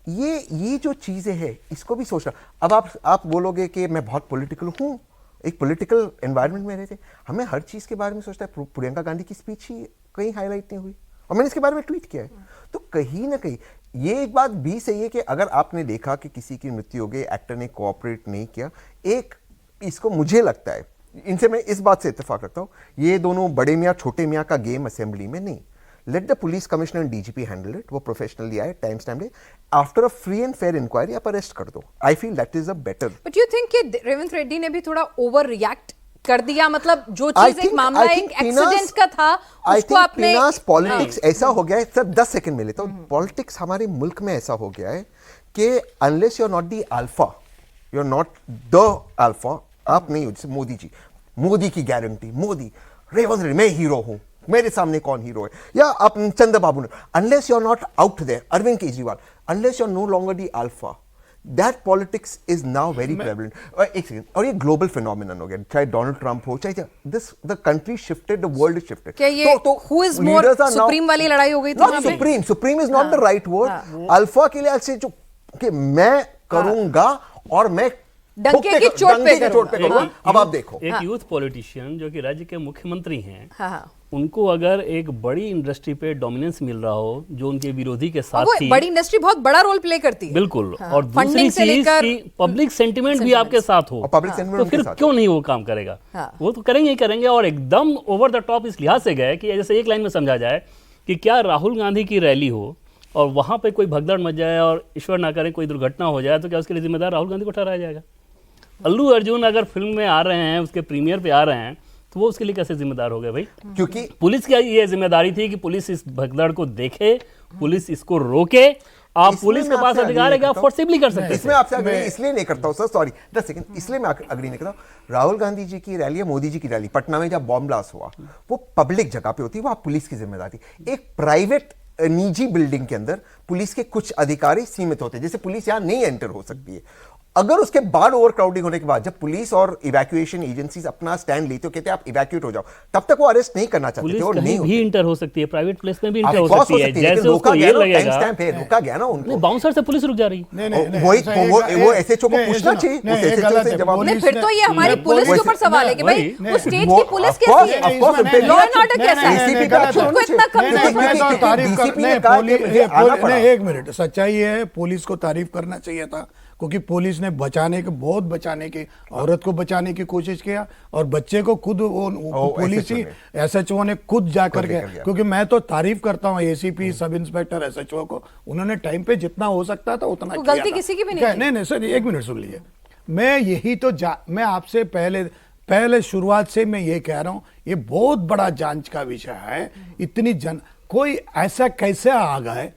ये जो चीजें हैं, इसको भी सोचना। अब आप बोलोगे कि मैं बहुत पॉलिटिकल हूं, एक पॉलिटिकल एनवायरनमेंट में रहते, हमें हर चीज के बारे में सोचता है। प्रियंका गांधी की स्पीच ही कहीं हाईलाइट नहीं हुई, और मैंने इसके बारे में ट्वीट किया है। तो कहीं ना कहीं ये एक बात भी सही है कि अगर आपने देखा कि किसी की मृत्यु हो गई, एक्टर ने कोऑपरेट नहीं किया, एक इसको मुझे लगता है, इनसे मैं इस बात से इत्तेफाक रखता हूं, ये दोनों बड़े मियाँ छोटे मियाँ का गेम असेंबली में नहीं। Let the police commissioner and DGP handle it. वो प्रोफेशनली आए, टाइम स्टैम्प ले, after a free and fair inquiry आप अरेस्ट कर दो। I feel that is a better. But you think कि रेवंत रेड्डी ने भी थोड़ा ओवर रिएक्ट कर दिया? मतलब जो चीज एक मामला एक एक्सीडेंट का था, उसको आपने पॉलिटिक्स ऐसा हो गया है। सर 10 सेकंड में लेता हूं। पॉलिटिक्स हमारे मुल्क में ऐसा हो गया है कि unless you are not the alpha, you are not the alpha, आप नहीं हो। जैसे मोदी जी, मोदी की गारंटी, मोदी, रेवंत रेड्डी, मैं हीरो हूं, मेरे सामने कौन हीरो है, या आप चंद्रबाबू ने, unless you are not out there, Arvind Kejriwal, unless you are no longer the alpha, that politics is now very prevalent. और एक सेकंड, और ये ग्लोबल फिनोमिनन हो गया, चाहे डोनाल्ड ट्रंप हो, चाहे this the country shifted, the world shifted. क्या ये हु इज मोर सुप्रीम वाली लड़ाई हो गई थी? Not supreme, supreme is not the right word. Alpha के लिए ऐसे जो कि मैं करूंगा और मैं डंके की चोट पे करूंगा। अब आप देखो, एक यूथ पॉलिटिशियन जो कि राज्य के मुख्यमंत्री हैं, उनको अगर एक बड़ी इंडस्ट्री पे डोमिनेंस मिल रहा हो जो उनके विरोधी के साथ थी, बड़ी इंडस्ट्री बहुत बड़ा रोल प्ले करती है, बिल्कुल। और दूसरी चीज की पब्लिक सेंटिमेंट भी आपके साथ हो, तो फिर क्यों नहीं वो काम करेगा? वो तो करेंगे ही करेंगे। और एकदम ओवर द टॉप इस लिहाज से गए कि जैसे एक लाइन में समझा जाए कि क्या राहुल गांधी की रैली हो और वहां पे कोई भगदड़ मच जाए और ईश्वर ना करे कोई दुर्घटना हो जाए, तो क्या उसके लिए जिम्मेदार राहुल गांधी को ठहराया जाएगा? अल्लू अर्जुन अगर फिल्म में आ रहे हैं, उसके प्रीमियर पे आ रहे हैं, तो वो उसके लिए कैसे जिम्मेदार हो गए भाई? क्योंकि पुलिस की ये जिम्मेदारी थी कि पुलिस इस भगदड़ को देखे, पुलिस इसको रोके। आप पुलिस के पास अधिकार है कि आप फोर्सिबली कर सकते हैं। इसमें आपसे अग्री इसलिए नहीं करता हूं सर, सॉरी 10 सेकंड, इसलिए मैं अग्री नहीं करता हूं। राहुल गांधी जी की रैली या मोदी जी की रैली पटना में जब बॉम्ब ब्लास्ट हुआ, वो पब्लिक जगह पे होती है, वो पुलिस की जिम्मेदारी। एक प्राइवेट निजी बिल्डिंग के अंदर पुलिस के कुछ अधिकारी सीमित होते हैं, जैसे पुलिस यहां नहीं एंटर हो सकती है। अगर उसके बाद ओवर क्राउडिंग होने के बाद जब पुलिस और इवैक्यूएशन एजेंसीज अपना स्टैंड लेते हो, कहते हैं आप इवैक्यूएट हो जाओ, तब तक वो अरेस्ट नहीं करना चाहते थे, और नहीं भी इंटर हो सकती है, प्राइवेट प्लेस में भी इंटर हो सकती है। जैसे उसको ये लगेगा रोका गया ना उनको, बाउंसर से पुलिस रुक जा रही है। वो एसएचओ को पूछना चाहिए, फिर तो ये हमारी पुलिस के ऊपर सवाल है कि भाई वो स्टेट की पुलिस कैसी है, लॉ एंड ऑर्डर कैसा है, उनको इतना कम। एक मिनट, सच्चाई है, पुलिस को तारीफ करना चाहिए था, क्योंकि पुलिस ने बहुत बचाने की, औरत को बचाने की कोशिश किया, और बच्चे को खुद पुलिस ही एसएचओ ने खुद जाकर के, क्योंकि मैं तो तारीफ करता हूँ एसीपी, सब इंस्पेक्टर, एसएचओ को, उन्होंने टाइम पे जितना हो सकता था उतना किया। गलती किसी की भी नहीं। नहीं सर, एक मिनट सुन लीजिए, मैं यही तो मैं आपसे पहले पहले शुरुआत से मैं ये कह रहा हूं, ये बहुत बड़ा जांच का विषय है। इतनी कोई ऐसा कैसे आ गए,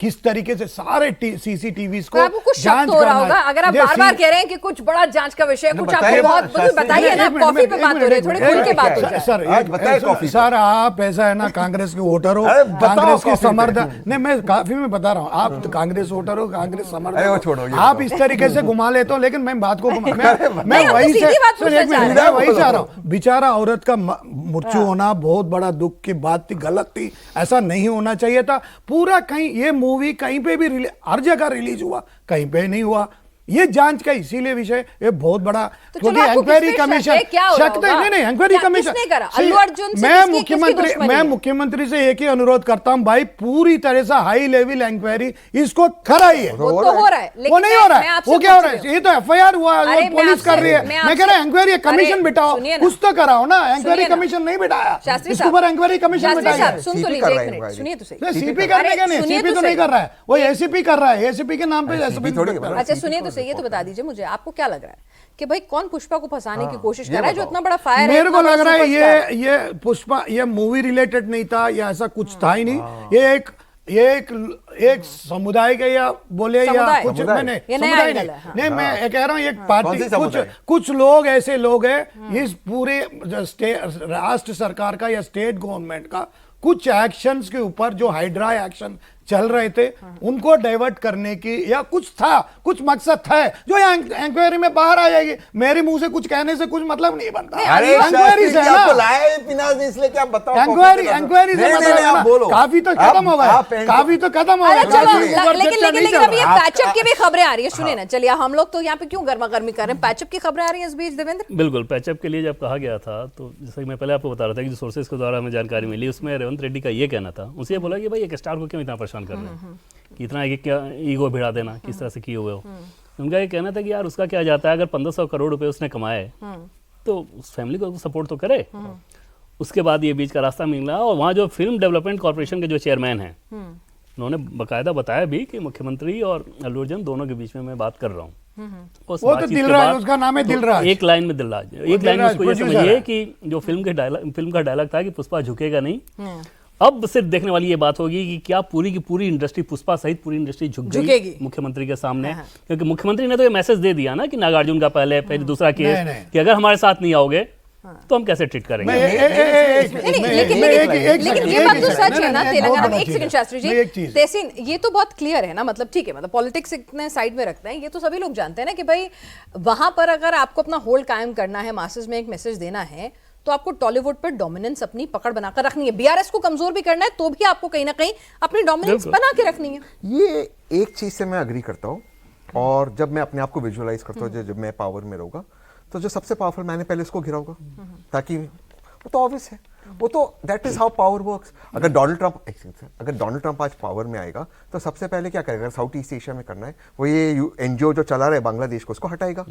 किस तरीके से सारे सीसीटीवी को आपको कुछ जांच शक हो रहा करना होगा है। अगर आप जैसे- बार-बार कह रहे हैं कि कुछ बड़ा जांच का विषय, कुछ आपको बताइए, बहुत बताइए ना, एक मिनट, कॉफी पे एक बात हो मिनट, रही है, एक थोड़ी मिनट, खुल के बात हो सर, जाए। सर, आज बताइए कॉफी पे। सर आप ऐसा है ना, कांग्रेस के वोटर हो, अरे बताओ कांग्रेस के कॉफी पे। समर्थन नहीं, मैं काफी में बता रहा हूँ, आप तो कांग्रेस वोटर हो, कांग्रेस समर्थन अरे वो हो। छोड़ो, ये आप बताओ। इस तरीके से घुमा लेते हो, लेकिन मैं बात को मैं नहीं, हम तो वही सीधी से बात सर, पूछना एक चाह मिनट, रहे मैं वही चाह रहा हूँ। बेचारा औरत का मृत्यु होना बहुत बड़ा दुख की बात थी, गलत थी, ऐसा नहीं होना चाहिए था। पूरा कहीं ये मूवी कहीं पे भी हर जगह रिलीज हुआ, कहीं पे नहीं हुआ। ये जांच का इसीलिए विषय ये बहुत बड़ा, तो क्योंकि चलो आपको इंक्वायरी किस पे शक कमीशन है? क्या हो रहा होगा? नहीं इंक्वायरी क्या- कमीशन किसने करा? See, अल्लू अर्जुन से किसकी दुश्मनी मैं है? मुख्यमंत्री से एक ही अनुरोध करता हूं, भाई पूरी तरह से हाई लेवल इंक्वायरी इसको कराइए। वो तो हो रहा है, लेकिन वो नहीं हो रहा मैं है, आपसे वो क्या हो पूछ रहा रही है? ये तो एफआईआर हुआ, अरे, वो मैं पुलिस आपसे- कर रही है। मैं मैं कह रहा इंक्वायरी अरे, कमीशन बिठाओ, सुनिए ना। कुछ तो कराओ ना। इंक्वायरी सुनिए ना। कमीशन नहीं बिठाया, शास्त्री इसके साहब, ऊपर इंक्वायरी कमीशन शास्त्री बिठाइए। साहब, सुन तो CP लीजिए कर एक रहा है मिनट, inquiry। सुनिए तो सही। सीपी करने का नहीं, सुनिए सीपी तो सही। नहीं कर रहा है, वो एसीपी कर रहा है, एसीपी के नाम पे एसीपी थोड़ी है, अच्छा सुनिए तो सही, ये तो बता दीजिए मुझे, आपको क्या लग रहा है कि भाई कौन पुष्पा को फंसाने की कोशिश ये कर रहा है, जो बताओ। इतना बड़ा फायर है, मेरे को इतना लग बड़ा रहा है सुपरस्टार? ये पुष्पा ये मूवी रिलेटेड नहीं था, या ऐसा कुछ था ही नहीं। ये एक समुदाय का या बोले या समुदाय। कुछ समुदाय। मैंने ये नया समुदाय angle नहीं, है, हाँ। नहीं मैं ये कह रहा हूँ एक कौन पार्टी सी समुदाय? कुछ लोग ऐसे लोग हैं, इस पूरे राष्ट्र सरकार का या स्टेट गवर्नमेंट का कुछ एक्शंस के ऊपर जो हाइड्रा एक्शन चल रहे थे उनको डाइवर्ट करने की या कुछ था, कुछ मकसद था जो इंक्वायरी में बाहर आ जाएगी। मेरे मुंह से कुछ कहने से कुछ मतलब नहीं बनता। अरे इंक्वायरी से आपको ना, लाए पिनाज ने, इसलिए क्या बताओ। इंक्वायरी से मतलब आप बोलो, काफी तो खत्म हो गया, काफी तो खत्म हो अरे गया। चलो, काफी ऊपर लेकिन चर्चा लेकिन नहीं लेकिन चल अभी ये रहा। पैचअप की भी खबरें आ रही है, सुनिए ना, चलिए हम लोग तो यहाँ पे क्यों गर्मा गर्मी कर रहे हैं, पैचअप की खबरें आ रही है इस बीच देवेंद्र। बिल्कुल, पैचअप के लिए जब कहा गया था, तो जैसा कि मैं पहले आपको बता रहा था कि जो सोर्सेज के द्वारा हमें जानकारी मिली, उसमें रेवंत रेड्डी का ये कहना था, उसे ये बोला कि भाई एक स्टार को क्यों इतना परेशान कर रहे हैं, कि इतना क्या ईगो भिड़ा देना, किस तरह से किए हुए हो। उनका ये कहना था कि यार उसका क्या जाता है, अगर 1500 करोड़ रुपए उसने कमाए तो उस फैमिली को सपोर्ट तो करे। उसके बाद ये बीच का रास्ता मिला, और वहाँ जो फिल्म डेवलपमेंट कॉर्पोरेशन के जो चेयरमैन हैं, उन्होंने बकायदा बताया भी कि मुख्यमंत्री और अल्लू अर्जुन दोनों के बीच में मैं बात कर रहा हूँ। उस वो तो बातचीत के दिलराज, बाद- उसका नाम है तो दिलराज। एक लाइन में दिलराज, एक लाइन में दिलराज उसको ये producer समझिए है। कि जो फिल्म का डायलॉग था कि पुष्पा झुकेगा नहीं, अब सिर्फ देखने वाली ये बात होगी कि क्या पूरी की पूरी इंडस्ट्री, पुष्पा सहित पूरी इंडस्ट्री झुकेगी। झुकेगी मुख्यमंत्री के सामने। क्योंकि मुख्यमंत्री ने तो ये मैसेज दे दिया ना कि नागार्जुन का पहले, फिर दूसरा केस, नहीं। कि अगर हमारे साथ नहीं आओगे तो हम कैसे ट्रीट करेंगे। नहीं, लेकिन ये बात तो सच है ना तेलंगाना में। एक सेकंड शास्त्री जी, तेहसीन, ये तो बहुत क्लियर है ना, मतलब ठीक है, मतलब पॉलिटिक्स इतने साइड में रखते हैं, ये तो सभी लोग जानते हैं ना कि भाई वहां पर अगर आपको अपना होल्ड कायम करना है, मासेस में एक मैसेज देना है, तो आपको टॉलीवुड पर डोमिनेंस अपनी पकड़ बनाकर रखनी है। बीआरएस को कमजोर भी करना है तो भी आपको कहीं ना कहीं अपनी डोमिनेंस बना के रखनी है। ये एक चीज से मैं अग्री करता हूँ, और जब मैं अपने आप को विजुअलाइज करता हूँ जब मैं पावर में रहूंगा, तो जो सबसे पावरफुल मैंने पहले उसको गिराऊंगा, ताकि वो तो ऑब्वियस है, वो तो that is how power works. अगर डोनाल्ड ट्रंप आज पावर में आएगा तो सबसे पहले क्या करेगा, साउथ ईस्ट एशिया में करना है, वो ये एनजीओ जो चला रहा है बांग्लादेश को, उसको हटाएगा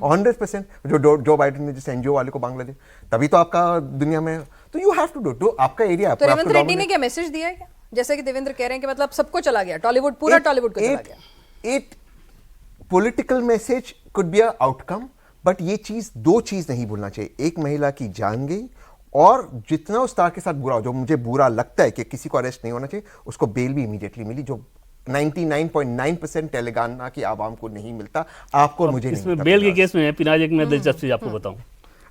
100%। जो बाइडेन ने जिस एनजीओ वाले को बांग्लादेश, तभी तो आपका दुनिया में, तो यू हैव टू डू आपका एरिया। तो रेवंत रेड्डी ने क्या मैसेज दिया है क्या, जैसे कि देवेंद्र कह रहे हैं कि मतलब सबको चला गया, टॉलीवुड पूरा टॉलीवुड को चला गया। It political message could be a outcome, but ये चीज, दो चीज नहीं भूलना चाहिए, एक महिला की जान गई, और जितना उस स्टार के साथ बुरा, जो मुझे बुरा लगता है कि किसी को अरेस्ट नहीं होना चाहिए, उसको बेल भी इमीडिएटली मिली, जो 99.9% तेलंगाना की आवाम को नहीं मिलता, आपको और मुझे नहीं इसमें मिलता। बेल के केस में पिनाज एक मैं दिलचस्प चीज आपको बताऊं।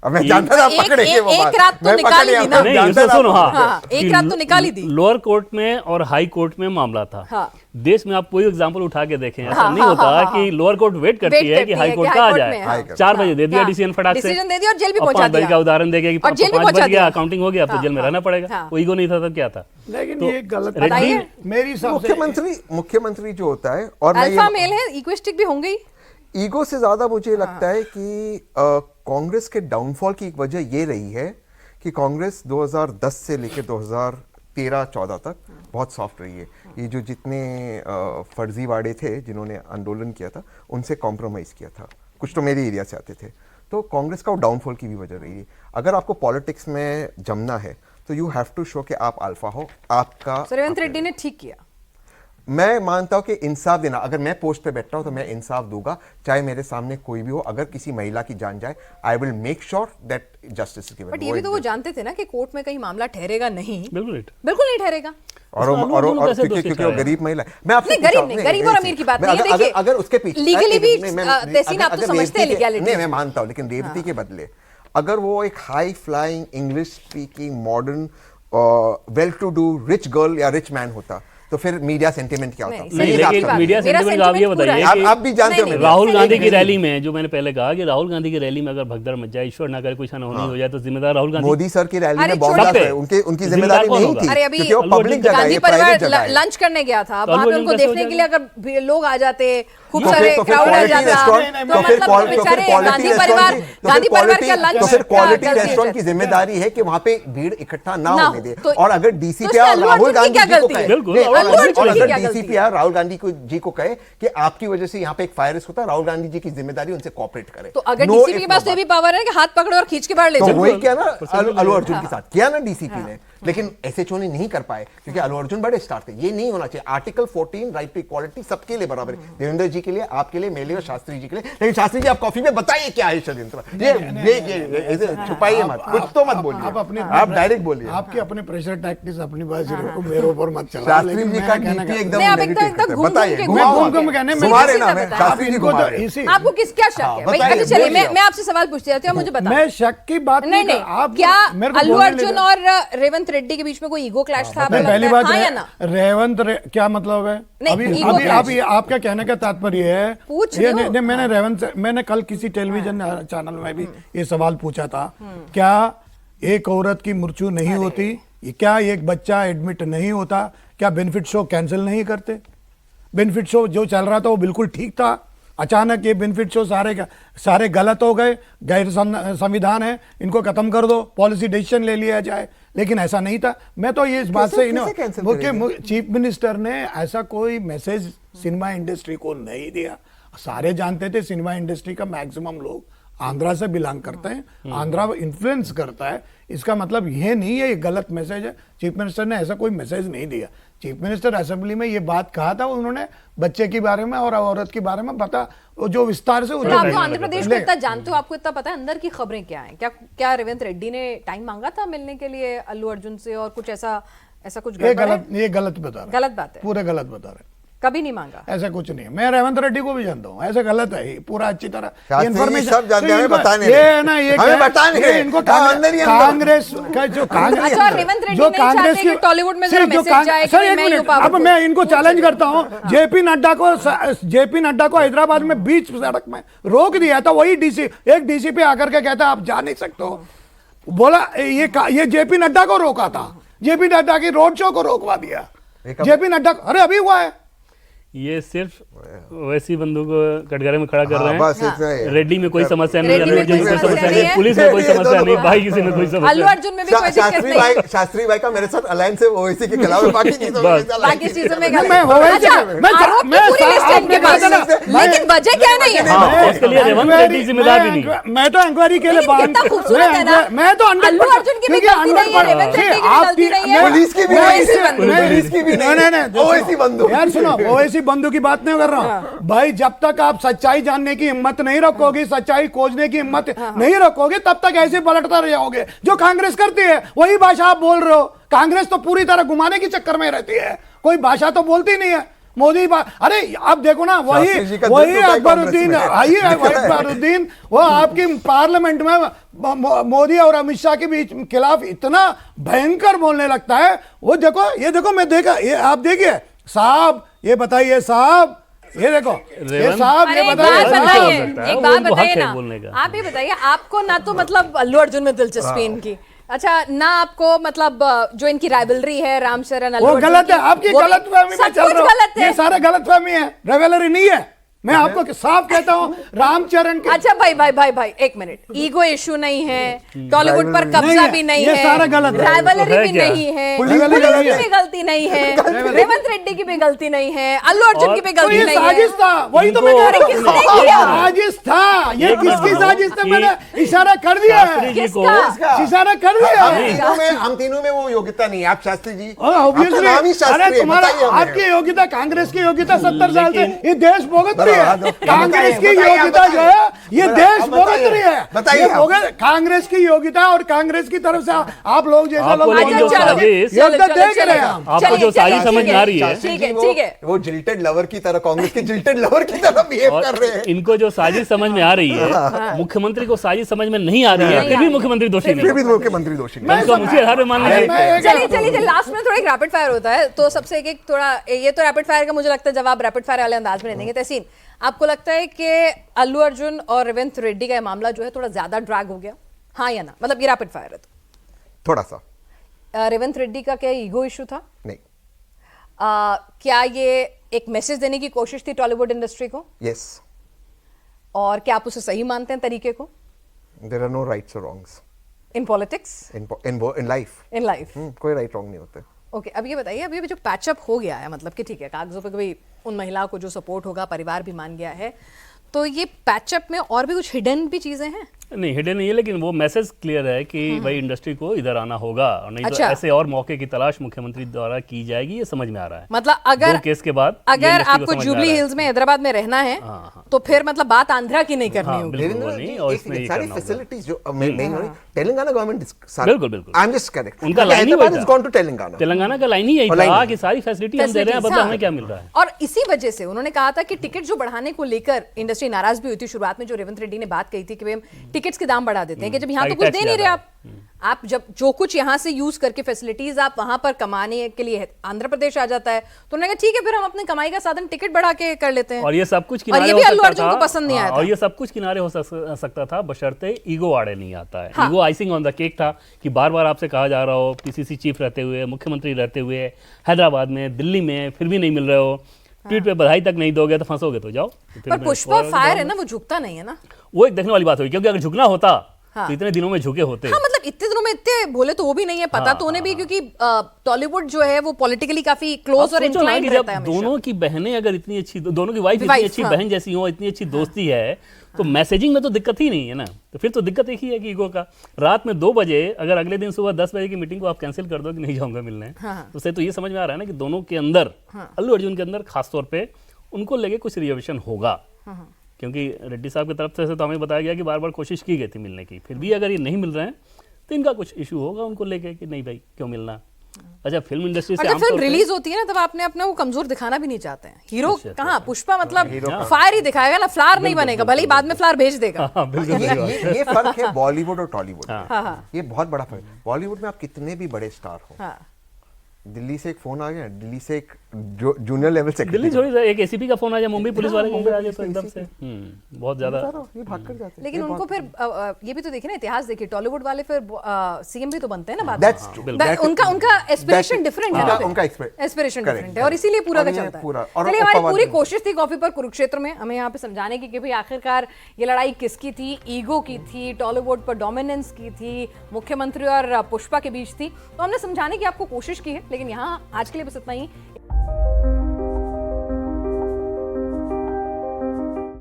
अब मैं जानता था पकड़ेंगे वो बात। एक रात तो मैं निकाल पकड़ ही लिया, दी ना। मैं नहीं, जानता इसे था सुनो, पकड़ेंगे। हाँ, हाँ, एक रात तो निकाल ही दी। लोअर कोर्ट में और हाई कोर्ट में मामला था। हाँ। देश में आप कोई एग्जांपल उठा के देखें, ऐसा हाँ, नहीं हाँ, होता हाँ, हाँ, कि लोअर कोर्ट वेट करती है कि हाई कोर्ट का आ जाए। हाँ। 4 बजे दे दिया हाँ, डिसीजन फटाक से, डिसीजन दे दिया और जेल भी अब पहुंचा 5 बजे दिया। का उदाहरण देगा कि और जेल भी 5 पहुंचा बज गया, दिया। अकाउंटिंग हो गया, अब तो हाँ, जेल में रहना पड़ेगा। हाँ। वो ईगो नहीं था तो क्या था। लेकिन तो ये गलत रेड्डी- है मेरी हिसाब से। मुख्यमंत्री जो होता है, और मैं अल्फा ये मेल है, इक्विस्टिक भी होंगे ही। ईगो से ज्यादा मुझे लगता है कि कांग्रेस के डाउनफॉल की एक वजह ये रही है कि कांग्रेस 2010 से लेकर 2013-14 तक बहुत सॉफ्ट रही है। ये जो जितने फर्जीवाड़े थे जिन्होंने आंदोलन किया था, उनसे कॉम्प्रोमाइज किया था, कुछ तो मेरे एरिया से आते थे, तो कांग्रेस का वो डाउनफॉल की भी वजह रही है। अगर आपको पॉलिटिक्स में जमना है तो यू हैव टू शो कि आप अल्फा हो, आपका। रेवंत रेड्डी ने ठीक किया। मैं मानता हूं कि इंसाफ देना, अगर मैं पोस्ट पे बैठता हूं तो मैं इंसाफ दूंगा, चाहे मेरे सामने कोई भी हो। अगर किसी महिला की जान जाए, I will make sure that justice is given. But ये भी तो वो जानते थे ना कि कोर्ट में कहीं मामला ठहरेगा नहीं, बिल्कुल नहीं ठहरेगा। और क्योंकि वो गरीब महिला, मैं आपसे गरीब और अमीर की बात नहीं है। देखिए, अगर उसके पीछे लीगली भी तहसीन आप तो समझते हैं लीगैलिटी। नहीं, मैं मानता हूं, लेकिन रेवती के बदले अगर वो एक high flying English speaking modern well to do rich girl या रिच मैन होता तो फिर मीडिया सेंटीमेंट क्या होता? नहीं, लेकिन मीडिया सेंटीमेंट आप ये बताइए आप भी जानते हो, राहुल गांधी की रैली में, जो मैंने पहले कहा कि राहुल गांधी की रैली में अगर भगदड़ मच जाए, ईश्वर ना करे कुछ अनहोनी हो जाए, तो जिम्मेदार राहुल गांधी। मोदी सर की रैली में बॉम्ब ब्लास्ट है, उनकी जिम्मेदारी नहीं थी। अरे अभी क्योंकि वो पब्लिक जगह है, गांधी ये प्राइवेट परिवार जगह है। लंच करने गया था, वहां पे उनको देखने के लिए अगर लोग आ जाते, खूब तो सारे फिर क्राउड आ क्वालिटी जाता, रेस्टोरेंट, तो तो फिर मतलब बेचारे गांधी परिवार का लंच, तो फिर क्वालिटी रेस्टोरेंट की जिम्मेदारी है कि वहां पे भीड़ इकट्ठा ना होने दे। और अगर डीसीपी राहुल गांधी जी को कहे, डीसीपी राहुल गांधी जी को कहे कि आपकी वजह से यहाँ पे एक फायर होता है, राहुल गांधी जी की जिम्मेदारी उनसे कोऑपरेट करे। तो अगर डीसीपी के पास तो ये भी पावर है कि हाथ पकड़ो और खींच के बाहर ले जाओ, जाओ। वही क्या ना अल्लू अर्जुन के साथ किया ना डीसीपी ने, लेकिन ऐसे चोरी नहीं कर पाए क्योंकि अल्लू अर्जुन बड़े स्टार थे। ये नहीं होना चाहिए। आर्टिकल 14 राइट टू इक्वालिटी सबके लिए बराबर है, देवेंद्र जी के लिए, आपके लिए, मेरे लिए और शास्त्री जी के लिए। लेकिन शास्त्री जी आप कॉफी में बताइए क्या है षड्यंत्र, ये छुपाइए मत, कुछ तो मत बोलिए, आप डायरेक्ट बोलिए। आपकी अपनी प्रेशर टैक्टिक्स अपनी बात मेरे ऊपर मत चला। शास्त्री जी का डीपी एकदम बताइए, आपको किस क्या शक है? अच्छा चलिए, मैं आपसे सवाल पूछती जाती हूँ, मुझे बताओ। मैं शक की बात नहीं, क्या अल्लू अर्जुन और रेवंत रेड्डी के बीच में कोई ईगो क्लैश था? पहली बात रेवंत क्या मतलब है? अभी आपका कहने का तात्पर्य है, मैंने कल किसी टेलीविजन चैनल में भी ये सवाल पूछा था, क्या एक औरत की मृत्यु नहीं होती, क्या एक बच्चा एडमिट नहीं होता, क्या बेनिफिट शो कैंसिल नहीं करते? बेनिफिट शो जो चल रहा था वो बिल्कुल ठीक था, अचानक ये बेनिफिट शो सारे गलत हो गए, गैर संविधान है, इनको खत्म कर दो, पॉलिसी डिसीजन ले लिया जाए। लेकिन ऐसा नहीं था। मैं तो ये इस बात से चीफ मिनिस्टर ने ऐसा कोई मैसेज सिनेमा इंडस्ट्री को नहीं दिया। सारे जानते थे सिनेमा इंडस्ट्री का मैक्सिमम लोग आंध्रा से बिलोंग करते हैं, आंध्रा इन्फ्लुएंस करता है। इसका मतलब ये नहीं है ये गलत मैसेज है। चीफ मिनिस्टर ने ऐसा कोई मैसेज नहीं दिया। चीफ मिनिस्टर असेंबली में ये बात कहा था, उन्होंने बच्चे के बारे में और औरत के बारे में बता जो विस्तार से। आपको आंध्र प्रदेश को इतना जानते हो, आपको इतना पता है अंदर की खबरें क्या हैं? क्या रेवंत रेड्डी ने टाइम मांगा था मिलने के लिए अल्लू अर्जुन से, और कुछ ऐसा कुछ ये गलत बता रहे, गलत बात है, पूरे गलत बता रहे, कभी नहीं मांगा ऐसा कुछ नहीं। मैं रेवंत रेड्डी को भी जानता हूँ, ऐसा गलत है पूरा अच्छी तरह इन्फॉर्मेशन सब जानते हैं, बताने ये ना ये हमें बताने इनको कांग्रेस का जो कांग्रेस की टॉलीवुड में अब मैं इनको चैलेंज करता हूँ। जेपी नड्डा को हैदराबाद में बीच सड़क में रोक दिया था, वही एक डीसीपी आकर के कहता आप जा नहीं सकते हो, बोला ये जेपी नड्डा को रोका था, जेपी नड्डा की रोड शो को रोकवा दिया। जेपी नड्डा अरे अभी हुआ है, ये सिर्फ वैसी बंदों को कटघरे में खड़ा कर रहे हैं। रेड्डी में कोई समस्या नहीं, अल्लू अर्जुन में कोई समस्या नहीं, पुलिस में कोई समस्या नहीं, भाई किसी में कोई समस्या। अल्लू अर्जुन में भी कोई दिक्कत नहीं। शास्त्री भाई का मेरे साथ अलायंस है ओवैसी के खिलाफ, बाकी चीजों में लेकिन वजह क्या नहीं है? इसके लिए रेवंत रेड्डी जिम्मेदार भी नहीं। मैं तो इंक्वायरी के लिए मैं तो अल्लू अर्जुन की भी गलती नहीं है, रेवंत रेड्डी की गलती नहीं है, पुलिस की भी नहीं, ओवैसी बंदूक। यार सुनो, ओवैसी बंदू की बात नहीं कर रहा हूं भाई। जब तक आप सच्चाई जानने की हिम्मत नहीं रखोगे, सच्चाई खोजने की हिम्मत नहीं रखोगे, तब तक ऐसे पलटता रहोगे। जो कांग्रेस करती है वही भाषा आप बोल रहे हो। कांग्रेस तो पूरी तरह घुमाने के चक्कर में रहती है, कोई भाषा तो बोलती नहीं है। मोदी अरे आप देखो ना, वही अकबरुद्दीन वो आपकी पार्लियामेंट में मोदी और अमित शाह के बीच खिलाफ इतना भयंकर बोलने लगता है। वो देखो, ये देखो, मैं देखा, ये आप देखिए साहब, ये बताइए साहब, ये देखो ये साहब, ये बताइए एक बात बताइए ना, आप ये बताइए, आपको ना तो मतलब अल्लू अर्जुन में दिलचस्पी इनकी, अच्छा ना आपको मतलब जो इनकी राइवलरी है रामचरण वो गलत है, आपकी गलतफहमी में चल रहा है, ये सारे गलतफहमी है, राइवलरी नहीं है, मैं आपको साफ कहता हूँ, रामचरण के अच्छा भाई एक मिनट, ईगो इशू नहीं है, टॉलीवुड पर कब्जा भी नहीं ये है, सारा गलत है। राइवलरी भी क्या? नहीं है, पुलिस पुलिस गलत की है। भी गलती नहीं है, रेवंत रेड्डी की भी गलती नहीं है, अल्लू अर्जुन की भी तो गलती ये नहीं है। साजिश था, वही तो मैं इनको- कह रहा हूँ। किसने ये किया? साजिश था, ये एक बात किसकी बताओ साजिश था? कि- मैंने इशारा कर दिया शास्त्री है, जी को किसका? इशारा कर दिया है। हम तीनों में वो योग्यता नहीं है। आप शास्त्री जी, Obviously, आपका नाम ही शास्त्री अरे है, तुम्हारा बताइए हमें। आपकी योग्यता, कांग्रेस की योग्यता 70 साल से लेकिन- ये देश भोगत रही है। बताइए, कांग्रेस की बताइए, योग्यता जो है ये बताइए, देश आप भोगत बताइए, रही है। बताइए ये आप। भोगत कांग्रेस की योग्यता और कांग्रेस की तरफ से आप लोग जैसा आपको लोग लेकिन जो योग्यता साजिश- देख रहे हैं हम। आपको जो साजिश समझ में आ रही है, ठीक है ठीक है। वो जिल्टेड लवर की तरह, कांग्रेस के जिल्टेड लवर की तरह बिहेव कर रहे और हैं। इनको जो साजिश समझ में आ रही है, मुख्यमंत्री को साजिश समझ में नहीं आ रही है, फिर भी मुख्यमंत्री दोषी फिर नहीं। भी मुख्यमंत्री दोषी नहीं। इनको उसी आधार पे मान लीजिए। मैं- चलिए लास्ट में थोड़ा एक रैपिड फायर होता है, तो सबसे एक थोड़ा, ये तो रैपिड फायर का मुझे लगता है जवाब रैपिड फायर वाले अंदाज में नहीं देंगे। तहसीन, आपको लगता है कि अल्लू अर्जुन और रेवंत रेड्डी का ये मामला जो है थोड़ा ज्यादा ड्रैग हो गया, हाँ या ना? मतलब ये रैपिड फायर है तो थोड़ा सा रेवंत रेड्डी का क्या ईगो इशू था? नहीं। क्या ये एक मैसेज देने की कोशिश थी टॉलीवुड इंडस्ट्री को, यस, और क्या आप उसे सही मानते हैं तरीके को देयर आर नो राइट्स और wrongs in politics, in life. In life? कोई राइट रॉन्ग नहीं होते। ओके, अब ये बताइए, अभी जो पैचअप हो गया है, मतलब कि ठीक है कागजों पे कभी उन महिलाओं को जो सपोर्ट होगा परिवार भी मान गया है, तो ये पैचअप में और भी कुछ हिडन भी चीजें हैं? नहीं, हिडन नहीं है, लेकिन वो मैसेज क्लियर है कि भाई इंडस्ट्री को इधर आना होगा, और नहीं तो अच्छा। ऐसे और मौके की तलाश मुख्यमंत्री द्वारा की जाएगी, ये समझ में आ रहा है। मतलब अगर दो केस के बाद ये अगर industry को आपको समझ में आ जुबली रहा है। हिल्स में हैदराबाद में रहना है, हाँ। तो फिर मतलब बात आंध्रा की नहीं करनी हाँ, होगी। बिल्कुल वो नहीं, और इसमें ये सारी करना होगा। फैसिलिटीज जो नहीं, तेलंगाना गवर्नमेंट, बिल्कुल, बिल्कुल। आई एम जस्ट करेक्ट, उनका line ही वही था। Is gone to Telangana. Telangana का लाइन ही यही और line था ही। कि सारी फैसिलिटी हम दे रहे हैं, बदला हाँ। हमें क्या मिल रहा है। और इसी वजह से उन्होंने कहा था कि टिकट जो बढ़ाने को लेकर इंडस्ट्री नाराज भी हुई थी शुरुआत में, जो रेवंत रेड्डी ने बात कही थी कि भाई हम टिकट्स के दाम बढ़ा देते हैं, कि जब यहाँ तो हाई कुछ टैक्स दे नहीं रहे ज्यादा आप जब जो कुछ यहाँ से यूज करके फैसिलिटीज आप वहां पर कमाने के लिए आंध्र प्रदेश आ जाता है, तो उन्होंने कहा ठीक है फिर हम अपने कमाई का साधन टिकट बढ़ा के कर लेते हैं। और ये सब कुछ और किनारे ये हो भी अल्लू सकता अर्जुन था। को पसंद नहीं आया और था। ये सब कुछ किनारे हो सकता था, बशर्ते ईगो आड़े नहीं आता है। हाँ। Ego icing on the cake था कि बार बार आपसे कहा जा रहा हो, पीसीसी चीफ रहते हुए, मुख्यमंत्री रहते हुए, हैदराबाद में, दिल्ली में, फिर भी नहीं मिल रहे हो, ट्वीट पे बधाई तक नहीं दोगे तो फंसोगे तो जाओ। तो फिर पर मैं पुष्पा और फायर है ना, वो झुकता नहीं है ना। वो एक देखने वाली बात हुई, क्योंकि अगर झुकना होता हाँ। तो इतने दिनों में झुके होते। हाँ, मतलब इतने दिनों में इतने बोले तो वो भी नहीं है, पता तो उन्हें भी, क्योंकि टॉलीवुड जो है वो पॉलिटिकली काफी आप क्लोज और सोचो ना इंक्लाइंड कि रहता जब है हमेशा। दोनों की बहनें अगर इतनी अच्छी, दोनों की वाइफ इतनी वाइफ, अच्छी हाँ। बहन जैसी हो, इतनी अच्छी दोस्ती है, तो मैसेजिंग में तो दिक्कत ही नहीं है ना। तो फिर तो दिक्कत एक ही है कि ईगो का। रात में 2 बजे अगर अगले दिन सुबह 10 बजे की मीटिंग को आप कैंसिल कर दो कि नहीं जाऊंगा मिलने, हाँ। तो उससे तो ये समझ में आ रहा है ना कि दोनों के अंदर, अल्लू अर्जुन के अंदर खासतौर पे उनको लेके कुछ रिजर्वेशन होगा। क्योंकि रेड्डी साहब की तरफ से तो हमें बताया गया कि बार बार कोशिश की गई थी मिलने की, फिर भी अगर ये नहीं मिल रहे हैं तो इनका कुछ इशू होगा उनको लेके कि नहीं भाई क्यों मिलना। अच्छा, फिल्म इंडस्ट्री और से जब फिल्म आमतौर पे- रिलीज होती है ना, तब आपने अपना वो कमजोर दिखाना भी नहीं चाहते हैं। हीरो अच्छा, कहाँ, पुष्पा मतलब हाँ। फायर ही दिखाएगा ना, फ्लावर नहीं बनेगा, भले ही बाद में फ्लावर भेज देगा। हाँ, बिल्कुल सही बात है। ये फर्क है बॉलीवुड और टॉलीवुड में। हाँ। ये बहुत बड़ा फर्क है। बॉलीवुड में आप कितने भी बड़े स्टार हो, हाँ। दिल्ली से एक फोन आ गया, दिल्ली से एक जूनियर लेवल दिल्ली सेक्रेटरी, छोड़ी सा एक एसीपी का फोन आ जाए, मुंबई पुलिस वाले मुंबई आ जाए तो एकदम से बहुत ज्यादा। ये भाग कर जाते हैं। लेकिन उनको फिर ये भी तो देखिए ना, इतिहास देखिए, टॉलीवुड वाले फिर सीएम भी तो बनते हैं ना बाद That's में। true. बिल्कुल। That- उनका एस्पिरेशन that- डिफरेंट है उनका- ना, उनका एस्पिरेशन correct, डिफरेंट है, और इसीलिए पूरा और का ये चलता पूरा- है। और चलिए, हमारी उपवाद पूरी भी। कोशिश थी कॉफी पर कुरुक्षेत्र में हमें यहाँ पे समझाने की कि भाई आखिरकार ये लड़ाई किसकी थी, ईगो की थी, टॉलीवुड पर डोमिनेंस की थी, मुख्यमंत्री और पुष्पा के बीच थी। तो हमने समझाने की आपको कोशिश की है, लेकिन यहाँ आज के लिए बस इतना ही।